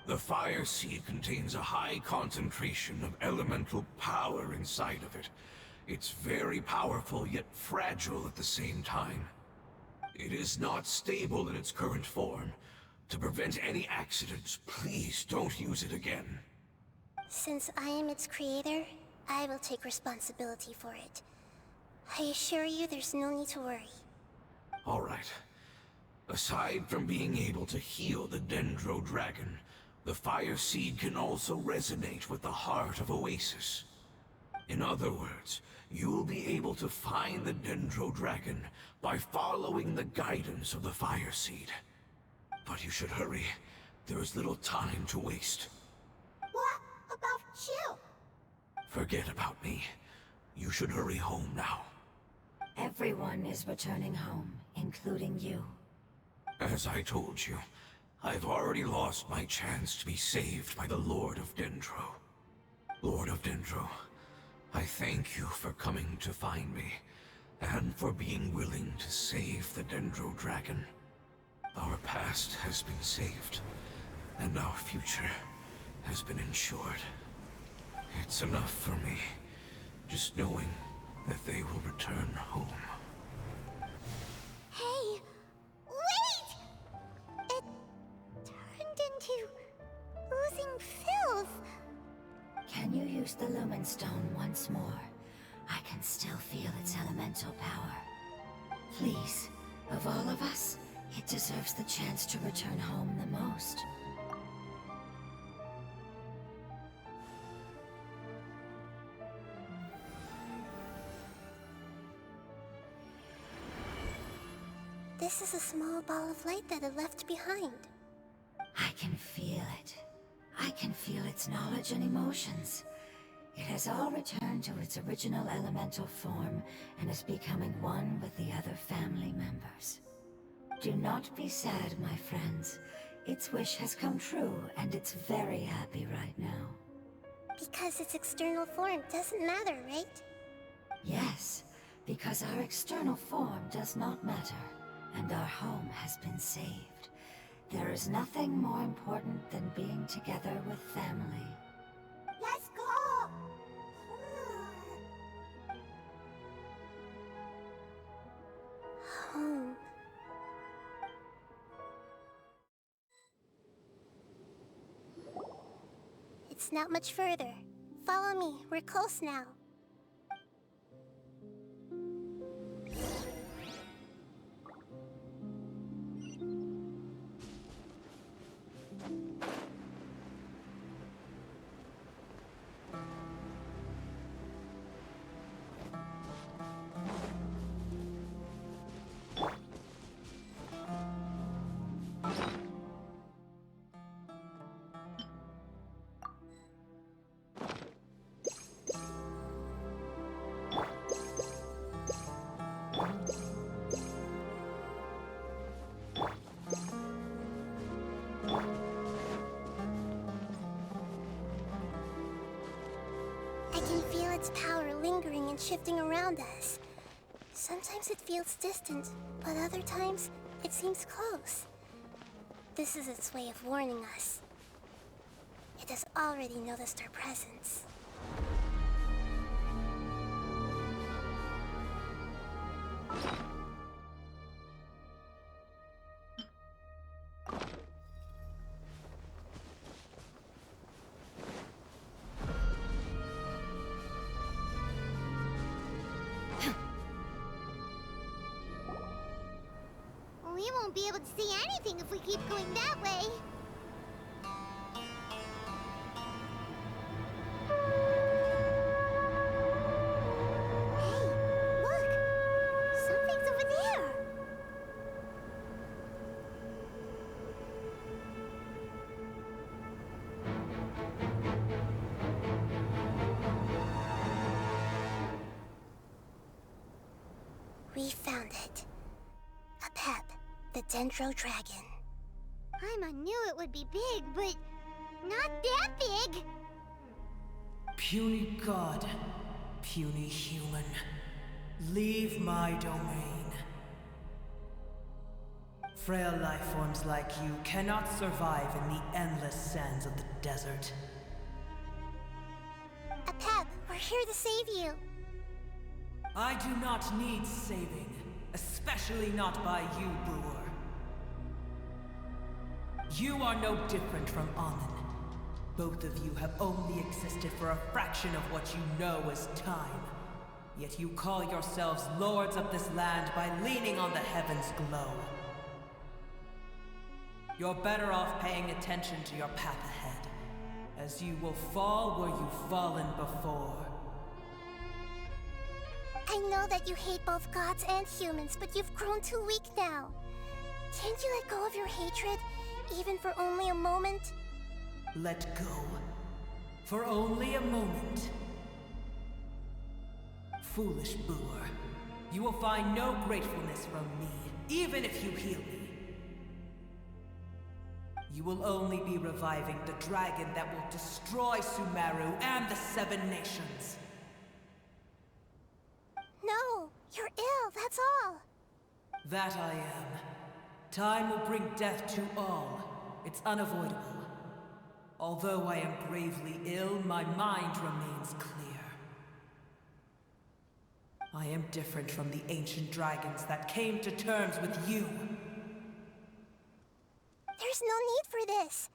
The Fire Seed contains a high concentration of elemental power inside of it. It's very powerful, yet fragile at the same time. It is not stable in its current form. To prevent any accidents, please don't use it again. Since I am its creator, I will take responsibility for it. I assure you there's no need to worry. All right. Aside from being able to heal the Dendro Dragon, the Fire Seed can also resonate with the heart of Oasis. In other words, you'll be able to find the Dendro Dragon by following the guidance of the Fire Seed. But you should hurry. There is little time to waste. What about you? Forget about me. You should hurry home now. Everyone is returning home, including you. As I told you, I've already lost my chance to be saved by the Lord of Dendro. Lord of Dendro, I thank you for coming to find me, and for being willing to save the Dendro Dragon. Our past has been saved, and our future has been ensured. It's enough for me, just knowing that they will return home. Hey, wait! It turned into oozing filth. Can you use the Lumen Stone once more? I can still feel its elemental power. Please, of all of us, it deserves the chance to return home the most. This is a small ball of light that it left behind. I can feel it. I can feel its knowledge and emotions. It has all returned to its original elemental form and is becoming one with the other family members. Do not be sad, my friends. Its wish has come true, and it's very happy right now. Because its external form doesn't matter, right? Yes, because our external form does not matter, and our home has been saved. There is nothing more important than being together with family. Let's go! Home. It's not much further. Follow me, we're close now. I can feel its power lingering and shifting around us. Sometimes it feels distant, but other times it seems close. This is its way of warning us. It has already noticed our presence. We won't be able to see anything if we keep going that way. Hey, look! Something's over there! We found it. A pep, the Dendro Dragon. Paimon knew it would be big, but not that big! Puny god, puny human, leave my domain. Frail life forms like you cannot survive in the endless sands of the desert. A pep, we're here to save you. I do not need saving, especially not by you, Brewer. You are no different from Amun. Both of you have only existed for a fraction of what you know as time. Yet you call yourselves lords of this land by leaning on the heavens' glow. You're better off paying attention to your path ahead, as you will fall where you've fallen before. I know that you hate both gods and humans, but you've grown too weak now. Can't you let go of your hatred, even for only a moment? Let go. For only a moment. Foolish Brewer. You will find no gratefulness from me, even if you heal me. You will only be reviving the dragon that will destroy Sumeru and the Seven Nations. No, you're ill, that's all. That I am. Time will bring death to all. It's unavoidable. Although I am gravely ill, my mind remains clear. I am different from the ancient dragons that came to terms with you. There's no need for this.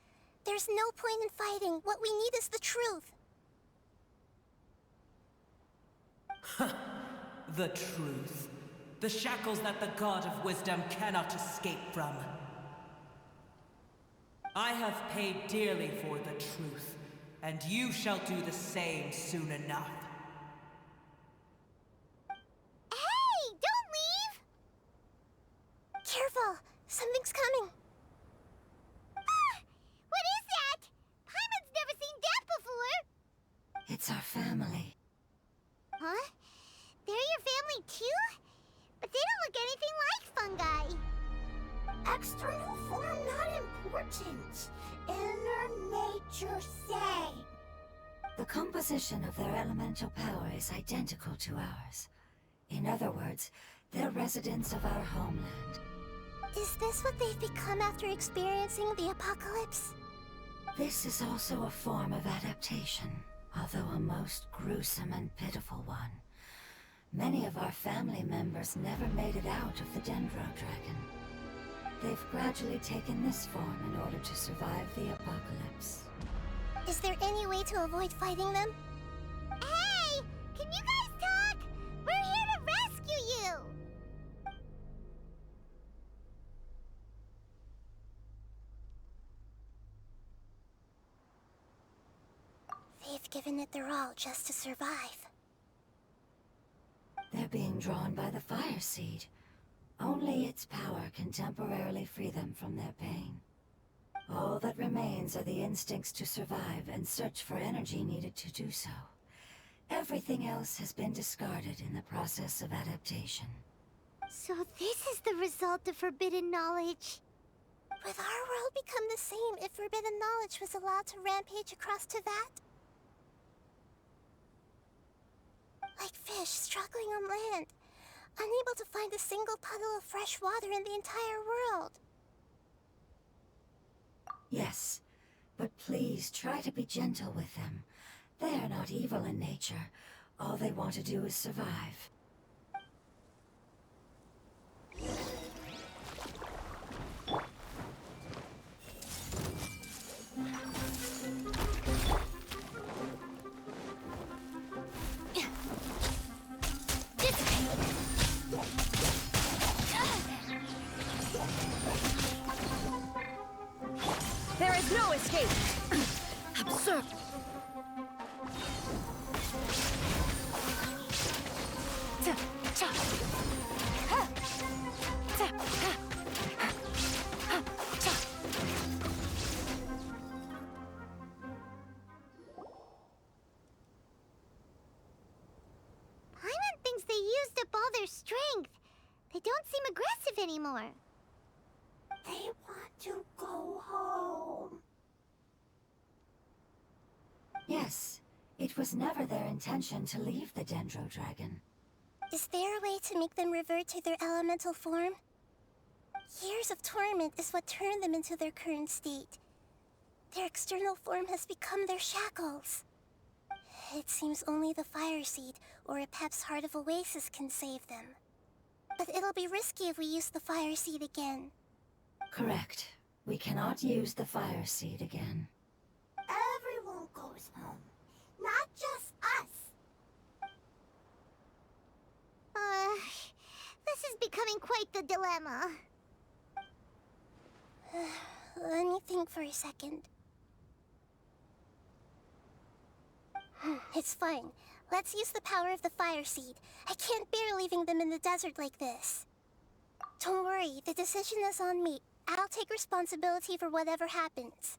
There's no point in fighting. What we need is the truth. The truth. The shackles that the God of Wisdom cannot escape from. I have paid dearly for the truth, and you shall do the same soon enough. Hey, don't leave! Careful, something's coming. Ah! What is that? Paimon's never seen that before! It's our family. Huh? They're your family too? But they don't look anything like fungi. External form not important. Inner nature same. The composition of their elemental power is identical to ours. In other words, they're residents of our homeland. Is this what they've become after experiencing the apocalypse? This is also a form of adaptation, although a most gruesome and pitiful one. Many of our family members never made it out of the Dendro Dragon. They've gradually taken this form in order to survive the apocalypse. Is there any way to avoid fighting them? Hey! Can you guys talk? We're here to rescue you! They've given it their all just to survive. They're being drawn by the Fire Seed. Only its power can temporarily free them from their pain. All that remains are the instincts to survive and search for energy needed to do so. Everything else has been discarded in the process of adaptation. So this is the result of forbidden knowledge. Would our world become the same if forbidden knowledge was allowed to rampage across Teyvat? Like fish struggling on land, unable to find a single puddle of fresh water in the entire world. Yes, but please try to be gentle with them. They are not evil in nature. All they want to do is survive. There is no escape! Absurd! Paimon thinks they used up all their strength. They don't seem aggressive anymore. They want to go home. Yes, it was never their intention to leave the Dendro Dragon. Is there a way to make them revert to their elemental form? Years of torment is what turned them into their current state. Their external form has become their shackles. It seems only the Fire Seed or Apep's Heart of Oasis can save them. But it'll be risky if we use the Fire Seed again. Correct. We cannot use the Fire Seed again. Everyone goes home, not just us. This is becoming quite the dilemma. Let me think for a second. It's fine. Let's use the power of the Fire Seed. I can't bear leaving them in the desert like this. Don't worry, the decision is on me. I'll take responsibility for whatever happens.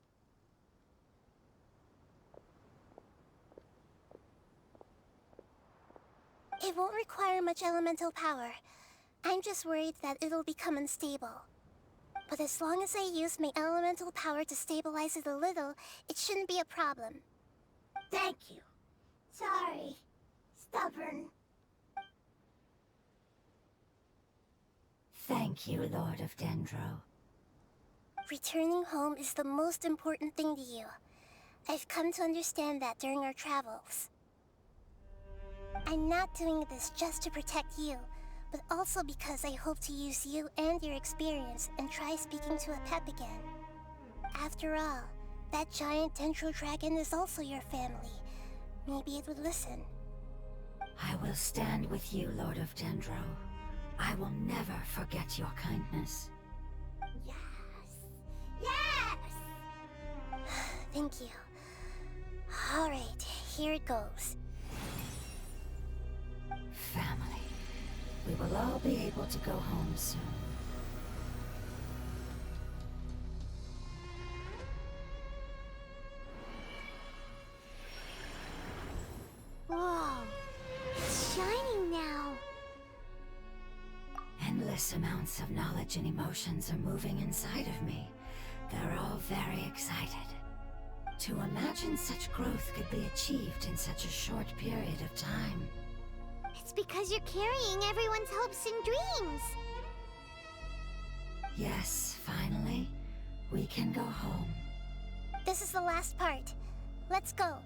It won't require much elemental power. I'm just worried that it'll become unstable. But as long as I use my elemental power to stabilize it a little, it shouldn't be a problem. Thank you. Sorry. Stubborn. Thank you, Lord of Dendro. Returning home is the most important thing to you. I've come to understand that during our travels. I'm not doing this just to protect you, but also because I hope to use you and your experience and try speaking to Apep again. After all, that giant Dendro dragon is also your family. Maybe it would listen. I will stand with you, Lord of Dendro. I will never forget your kindness. Yes. Yes! Thank you. Alright, here it goes. Family. We will all be able to go home soon. Whoa. It's shining now. Endless amounts of knowledge and emotions are moving inside of me. They're all very excited. To imagine such growth could be achieved in such a short period of time. It's because you're carrying everyone's hopes and dreams. Yes, finally, we can go home. This is the last part. Let's go.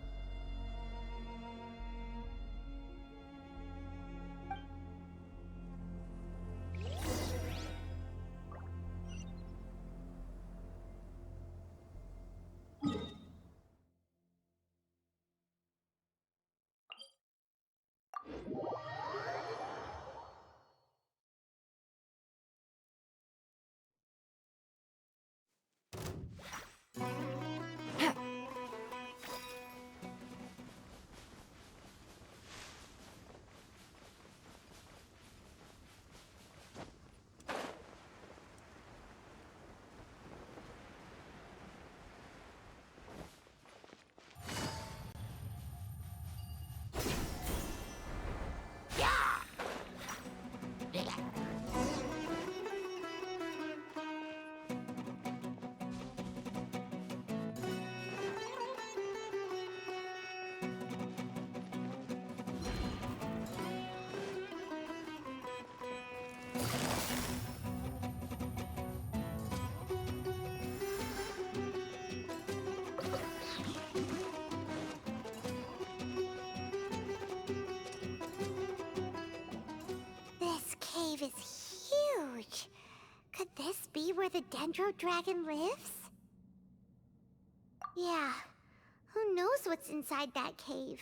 Is huge. Could this be where the Dendro Dragon lives? Yeah. Who knows what's inside that cave?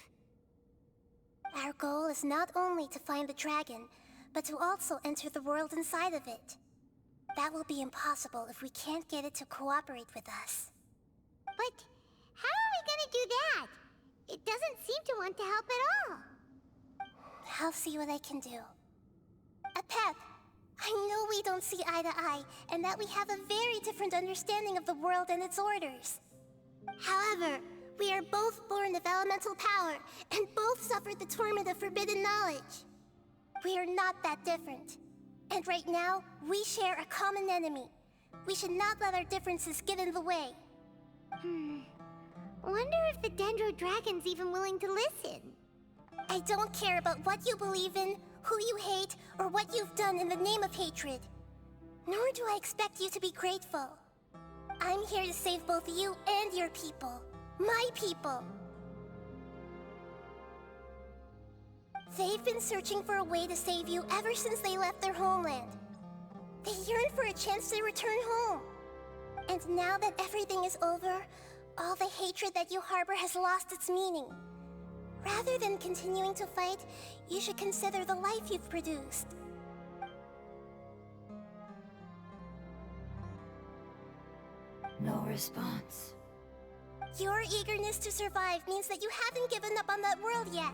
Our goal is not only to find the dragon, but to also enter the world inside of it. That will be impossible if we can't get it to cooperate with us. But how are we gonna do that? It doesn't seem to want to help at all. I'll see what I can do. Apep, I know we don't see eye to eye, and that we have a very different understanding of the world and its orders. However, we are both born of elemental power, and both suffered the torment of forbidden knowledge. We are not that different. And right now, we share a common enemy. We should not let our differences get in the way. Wonder if the Dendro Dragon's even willing to listen. I don't care about what you believe in, who you hate, or what you've done in the name of hatred. Nor do I expect you to be grateful. I'm here to save both you and your people. My people. They've been searching for a way to save you ever since they left their homeland. They yearn for a chance to return home. And now that everything is over, all the hatred that you harbor has lost its meaning. Rather than continuing to fight, you should consider the life you've produced. No response. Your eagerness to survive means that you haven't given up on that world yet.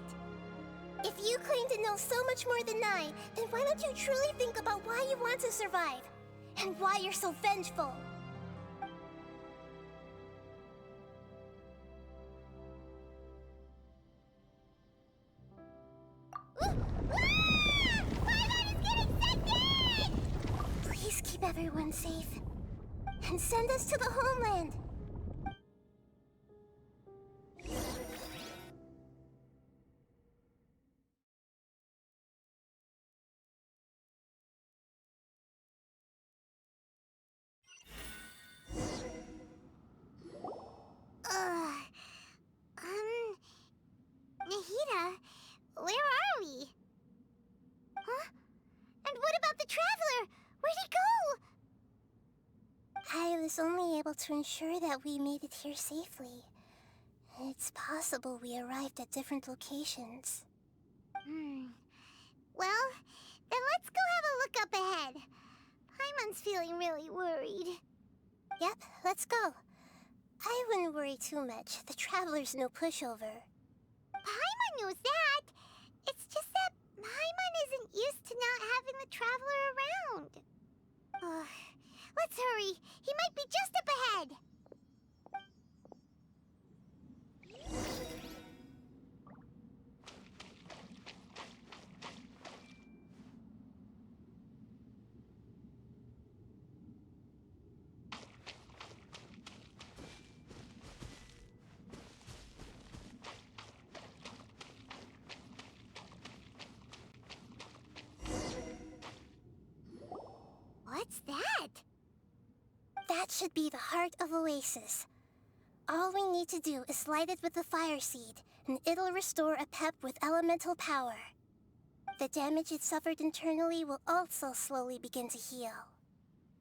If you claim to know so much more than I, then why don't you truly think about why you want to survive? And why you're so vengeful? Please keep everyone safe. And send us to the homeland. Nahida, where are we? Huh? And what about the traveler? Where'd he go? I was only able to ensure that we made it here safely. It's possible we arrived at different locations. Well, then let's go have a look up ahead. Paimon's feeling really worried. Yep, let's go. I wouldn't worry too much. The traveler's no pushover. Paimon knows that. It's just that Paimon isn't used to not having the traveler around. Let's hurry. He might be just up ahead. What's that? That should be the heart of Oasis. All we need to do is light it with the fire seed, and it'll restore a pep with elemental power. The damage it suffered internally will also slowly begin to heal.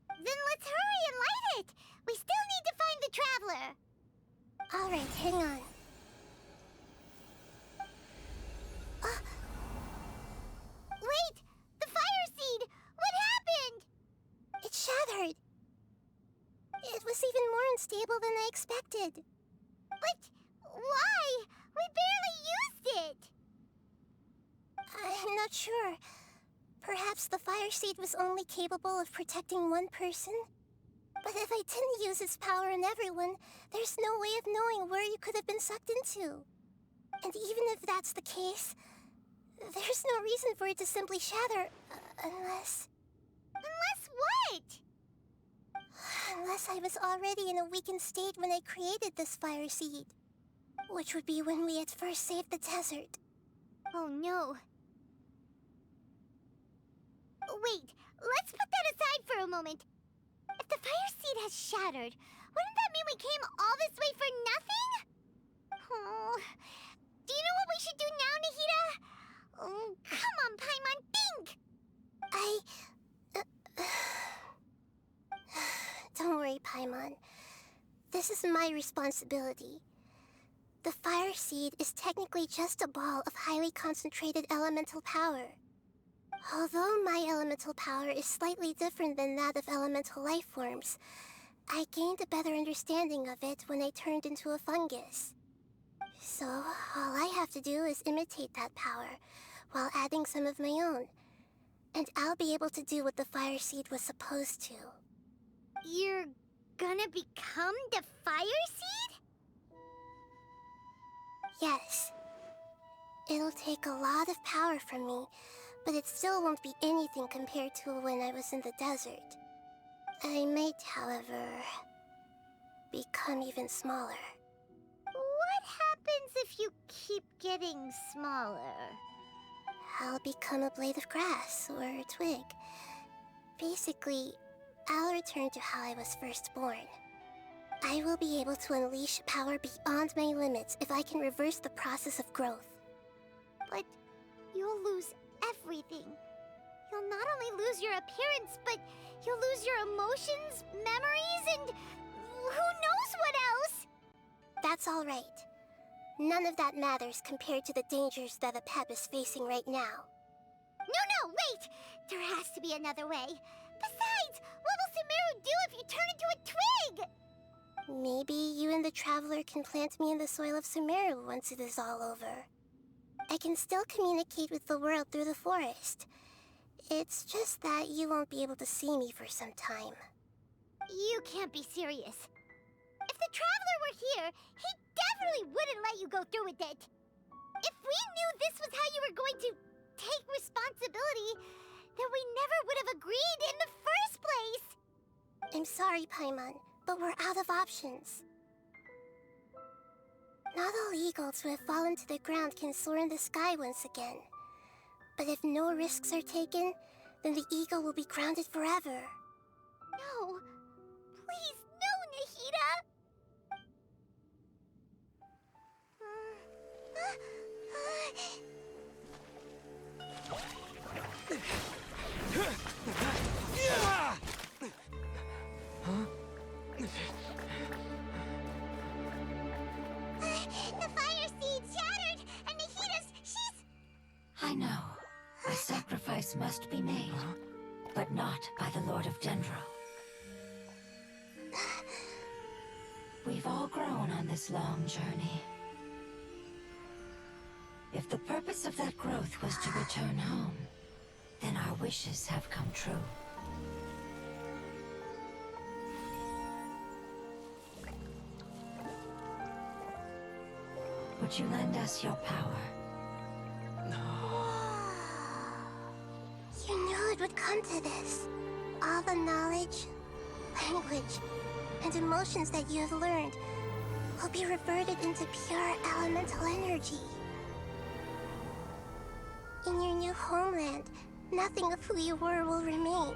Then let's hurry and light it! We still need to find the traveler! Alright, hang on. Wait! The fire seed! What happened? It shattered. It was even more unstable than I expected. But why? We barely used it! I'm not sure. Perhaps the fire seed was only capable of protecting one person? But if I didn't use its power on everyone, there's no way of knowing where you could have been sucked into. And even if that's the case, there's no reason for it to simply shatter, unless... Unless what? Unless I was already in a weakened state when I created this fire seed. Which would be when we had first saved the desert. Oh no. Wait, let's put that aside for a moment. If the fire seed has shattered, wouldn't that mean we came all this way for nothing? Oh, do you know what we should do now, Nahida? Oh, come on, Paimon, think! Don't worry, Paimon. This is my responsibility. The fire seed is technically just a ball of highly concentrated elemental power. Although my elemental power is slightly different than that of elemental life forms, I gained a better understanding of it when I turned into a fungus. So, all I have to do is imitate that power, while adding some of my own. And I'll be able to do what the fire seed was supposed to. You're gonna become the fire seed? Yes. It'll take a lot of power from me, but it still won't be anything compared to when I was in the desert. I might, however, become even smaller. What happens if you keep getting smaller? I'll become a blade of grass or a twig. Basically, I'll return to how I was first born. I will be able to unleash power beyond my limits if I can reverse the process of growth. But you'll lose everything. You'll not only lose your appearance, but you'll lose your emotions, memories, and who knows what else? That's all right. None of that matters compared to the dangers that the Pep is facing right now. No, wait! There has to be another way. Besides, what will Sumeru do if you turn into a twig? Maybe you and the Traveler can plant me in the soil of Sumeru once it is all over. I can still communicate with the world through the forest. It's just that you won't be able to see me for some time. You can't be serious. If the Traveler were here, he definitely wouldn't let you go through with it. If we knew this was how you were going to take responsibility, then we never would have agreed in the first place. I'm sorry, Paimon, but we're out of options. Not all eagles who have fallen to the ground can soar in the sky once again. But if no risks are taken, then the eagle will be grounded forever. No. Please, no, Nahida! The fire seed shattered, and she's... I know. A sacrifice must be made, but not by the Lord of Dendro. We've all grown on this long journey. If the purpose of that growth was to return home, then our wishes have come true. Would you lend us your power? You knew it would come to this. All the knowledge, language, and emotions that you have learned will be reverted into pure elemental energy. In your new homeland, nothing of who you were will remain.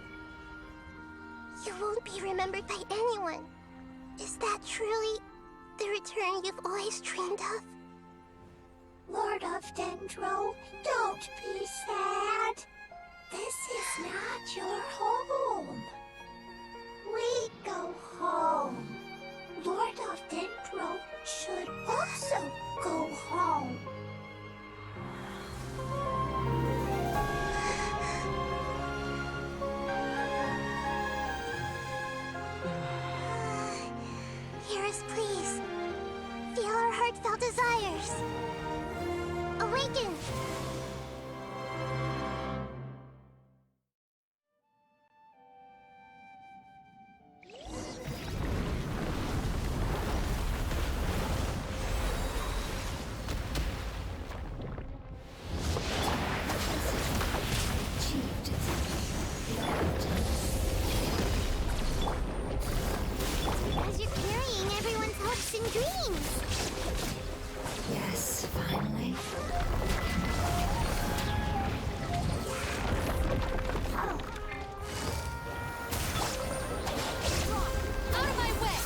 You won't be remembered by anyone. Is that truly the return you've always dreamed of? Lord of Dendro, don't be sad. This is not your home. We go home. Lord of Dendro should also go home. Hear us, please. Feel our heartfelt desires. Awaken! Because you're carrying everyone's hopes and dreams. Yes, finally. Out of my way!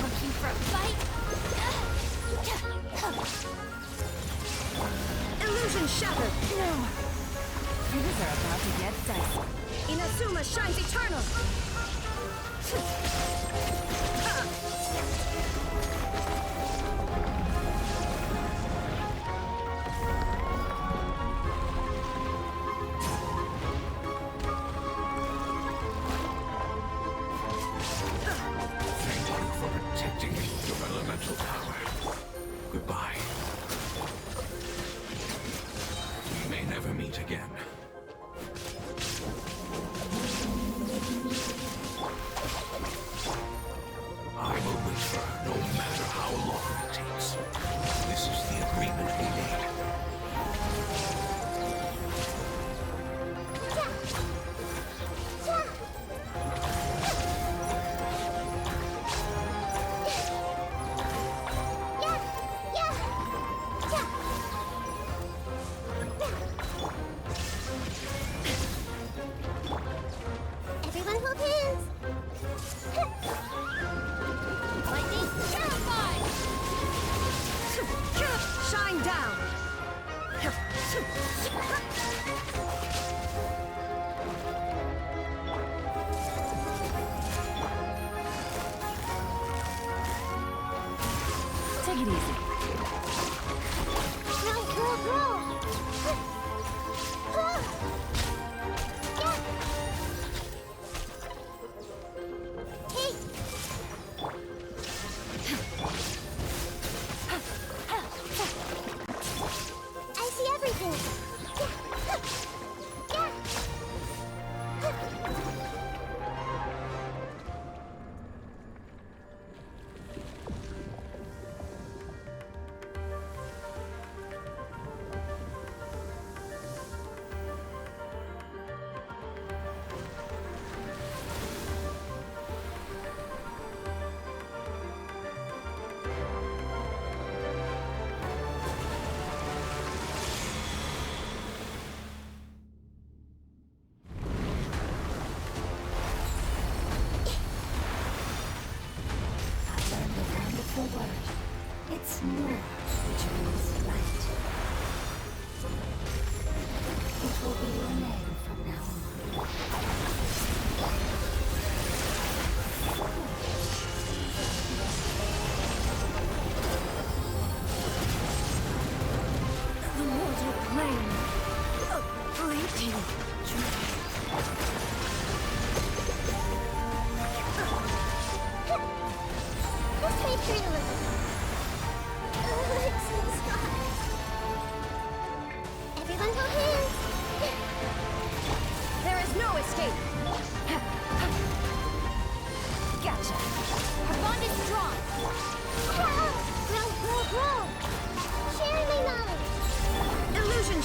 Looking for a fight? Illusion shattered! No! Things are about to get dicey. Inazuma shines eternal! Thank you for protecting your elemental power. Goodbye. We may never meet again. I will whisper no matter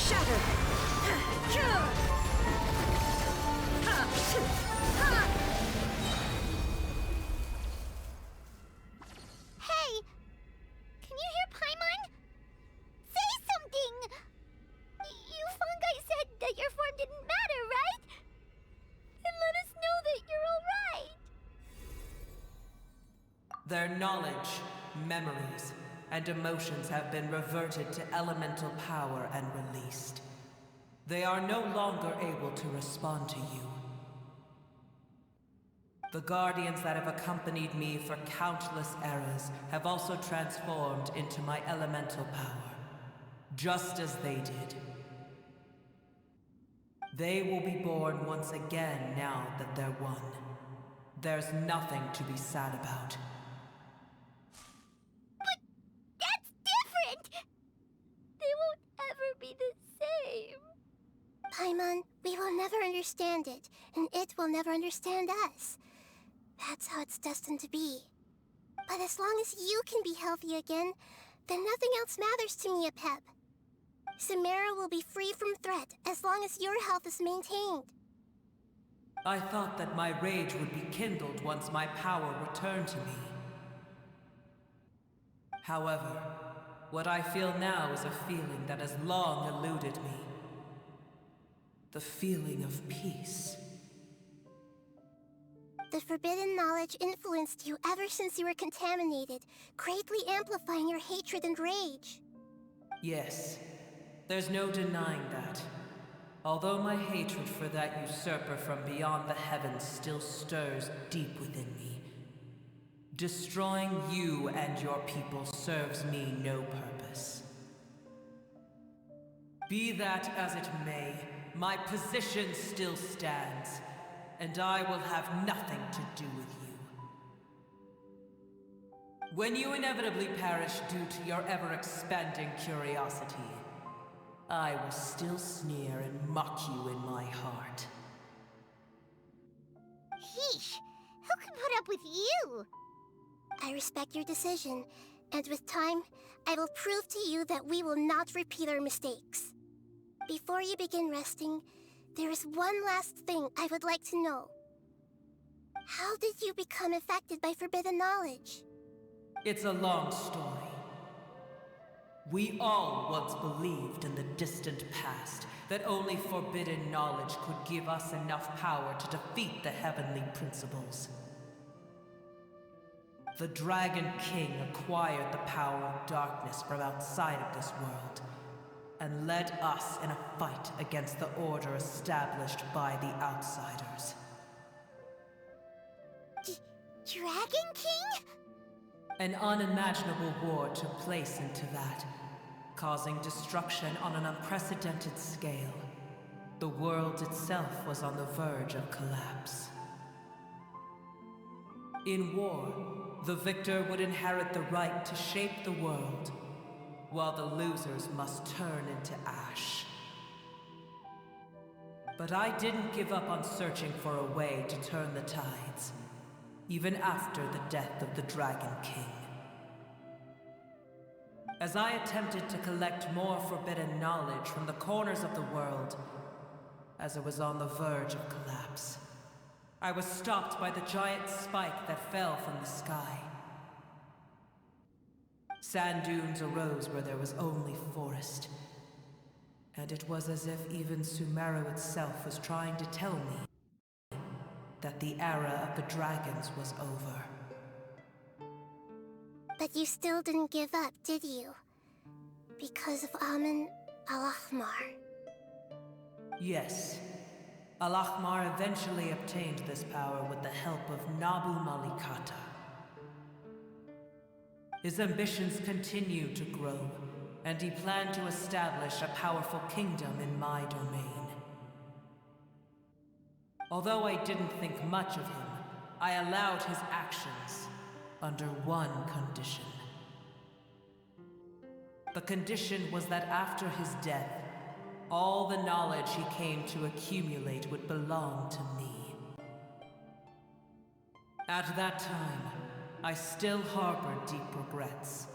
Shattered! Hey! Can you hear Paimon? Say something! You fungi said that your form didn't matter, right? Then let us know that you're alright! Their knowledge, memories, and emotions have been reverted to elemental power and released. They are no longer able to respond to you. The guardians that have accompanied me for countless eras have also transformed into my elemental power, just as they did. They will be born once again now that they're one. There's nothing to be sad about. But that's different! They won't ever be the same. Paimon, we will never understand it, and it will never understand us. That's how it's destined to be. But as long as you can be healthy again, then nothing else matters to me, Apep. Samara will be free from threat as long as your health is maintained. I thought that my rage would be kindled once my power returned to me. However, what I feel now is a feeling that has long eluded me. The feeling of peace. The forbidden knowledge influenced you ever since you were contaminated, greatly amplifying your hatred and rage. Yes, there's no denying that. Although my hatred for that usurper from beyond the heavens still stirs deep within me, destroying you and your people serves me no purpose. Be that as it may, my position still stands, and I will have nothing to do with you. When you inevitably perish due to your ever-expanding curiosity, I will still sneer and mock you in my heart. Heesh! Who can put up with you? I respect your decision, and with time, I will prove to you that we will not repeat our mistakes. Before you begin resting, there is one last thing I would like to know. How did you become affected by forbidden knowledge? It's a long story. We all once believed in the distant past that only forbidden knowledge could give us enough power to defeat the heavenly principles. The Dragon King acquired the power of darkness from outside of this world, and led us in a fight against the order established by the outsiders. Dragon King? An unimaginable war took place into that, causing destruction on an unprecedented scale. The world itself was on the verge of collapse. In war, the victor would inherit the right to shape the world, while the losers must turn into ash. But I didn't give up on searching for a way to turn the tides, even after the death of the Dragon King. As I attempted to collect more forbidden knowledge from the corners of the world, as it was on the verge of collapse, I was stopped by the giant spike that fell from the sky. Sand dunes arose where there was only forest, and it was as if even Sumeru itself was trying to tell me that the era of the dragons was over. But you still didn't give up, did you? Because of Amun al-Ahmar. Yes. Al-Ahmar eventually obtained this power with the help of Nabu Malikata. His ambitions continued to grow, and he planned to establish a powerful kingdom in my domain. Although I didn't think much of him, I allowed his actions under one condition. The condition was that after his death, all the knowledge he came to accumulate would belong to me. At that time, I still harbored deep regrets.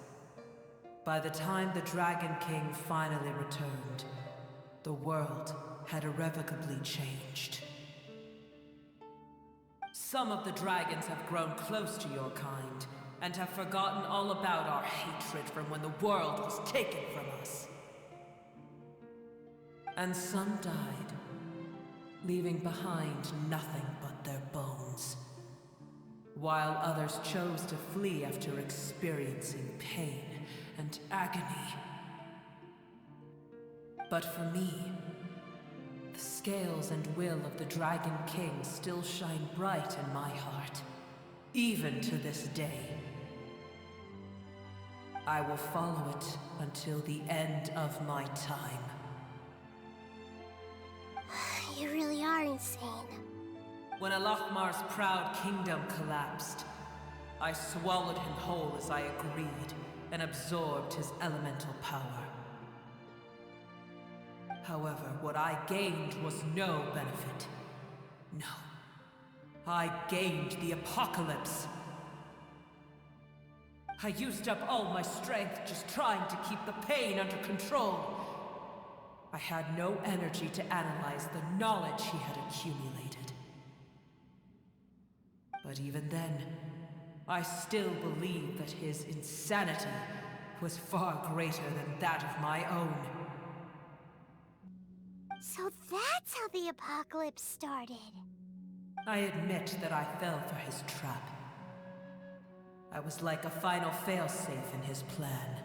By the time the Dragon King finally returned, the world had irrevocably changed. Some of the dragons have grown close to your kind, and have forgotten all about our hatred from when the world was taken from us. And some died, leaving behind nothing but their bones, while others chose to flee after experiencing pain and agony. But for me, the scales and will of the Dragon King still shine bright in my heart, even to this day. I will follow it until the end of my time. You really are insane. When Alachmar's proud kingdom collapsed, I swallowed him whole as I agreed, and absorbed his elemental power. However, what I gained was no benefit. No. I gained the apocalypse. I used up all my strength just trying to keep the pain under control. I had no energy to analyze the knowledge he had accumulated. But even then, I still believed that his insanity was far greater than that of my own. So that's how the apocalypse started. I admit that I fell for his trap. I was like a final failsafe in his plan.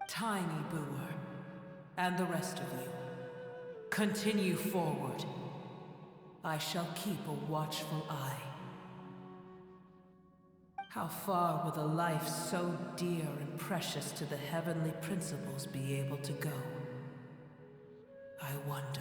Tiny Booer, and the rest of you, continue forward. I shall keep a watchful eye. How far will a life so dear and precious to the heavenly principles be able to go? I wonder.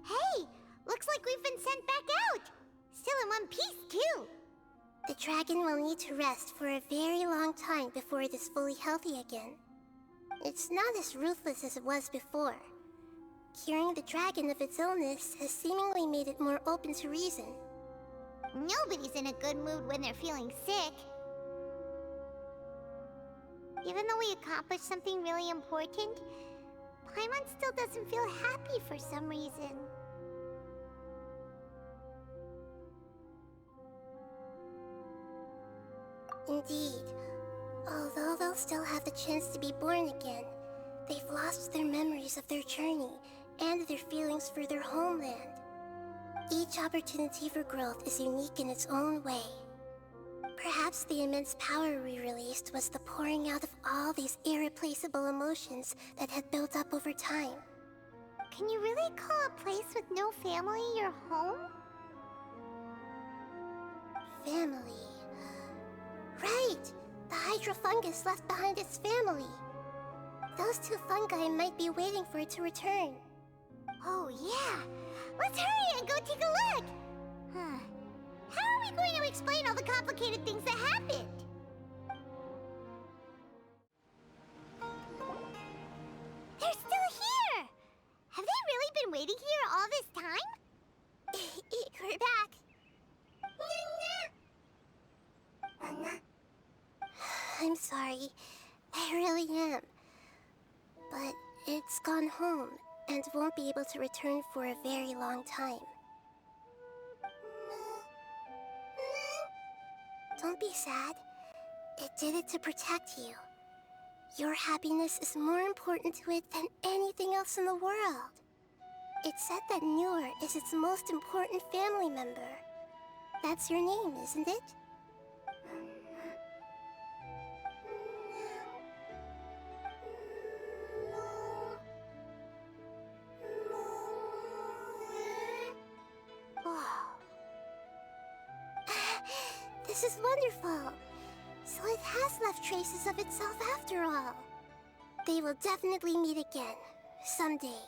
Hey! Looks like we've been sent back out! Still in one piece, too! The dragon will need to rest for a very long time before it is fully healthy again. It's not as ruthless as it was before. Curing the dragon of its illness has seemingly made it more open to reason. Nobody's in a good mood when they're feeling sick. Even though we accomplished something really important, Paimon still doesn't feel happy for some reason. Indeed. Although they'll still have the chance to be born again, they've lost their memories of their journey and their feelings for their homeland. Each opportunity for growth is unique in its own way. Perhaps the immense power we released was the pouring out of all these irreplaceable emotions that had built up over time. Can you really call a place with no family your home? Family... Right! The Hydra fungus left behind its family. Those two fungi might be waiting for it to return. Oh yeah! Let's hurry and go take a look! How are we going to explain all the complicated things that happened? They're still here! Have they really been waiting here all this time? We're back. I'm sorry. I really am. But it's gone home and won't be able to return for a very long time. Don't be sad. It did it to protect you. Your happiness is more important to it than anything else in the world. It's said that Newer is its most important family member. That's your name, isn't it? This is wonderful. So it has left traces of itself after all. They will definitely meet again, someday.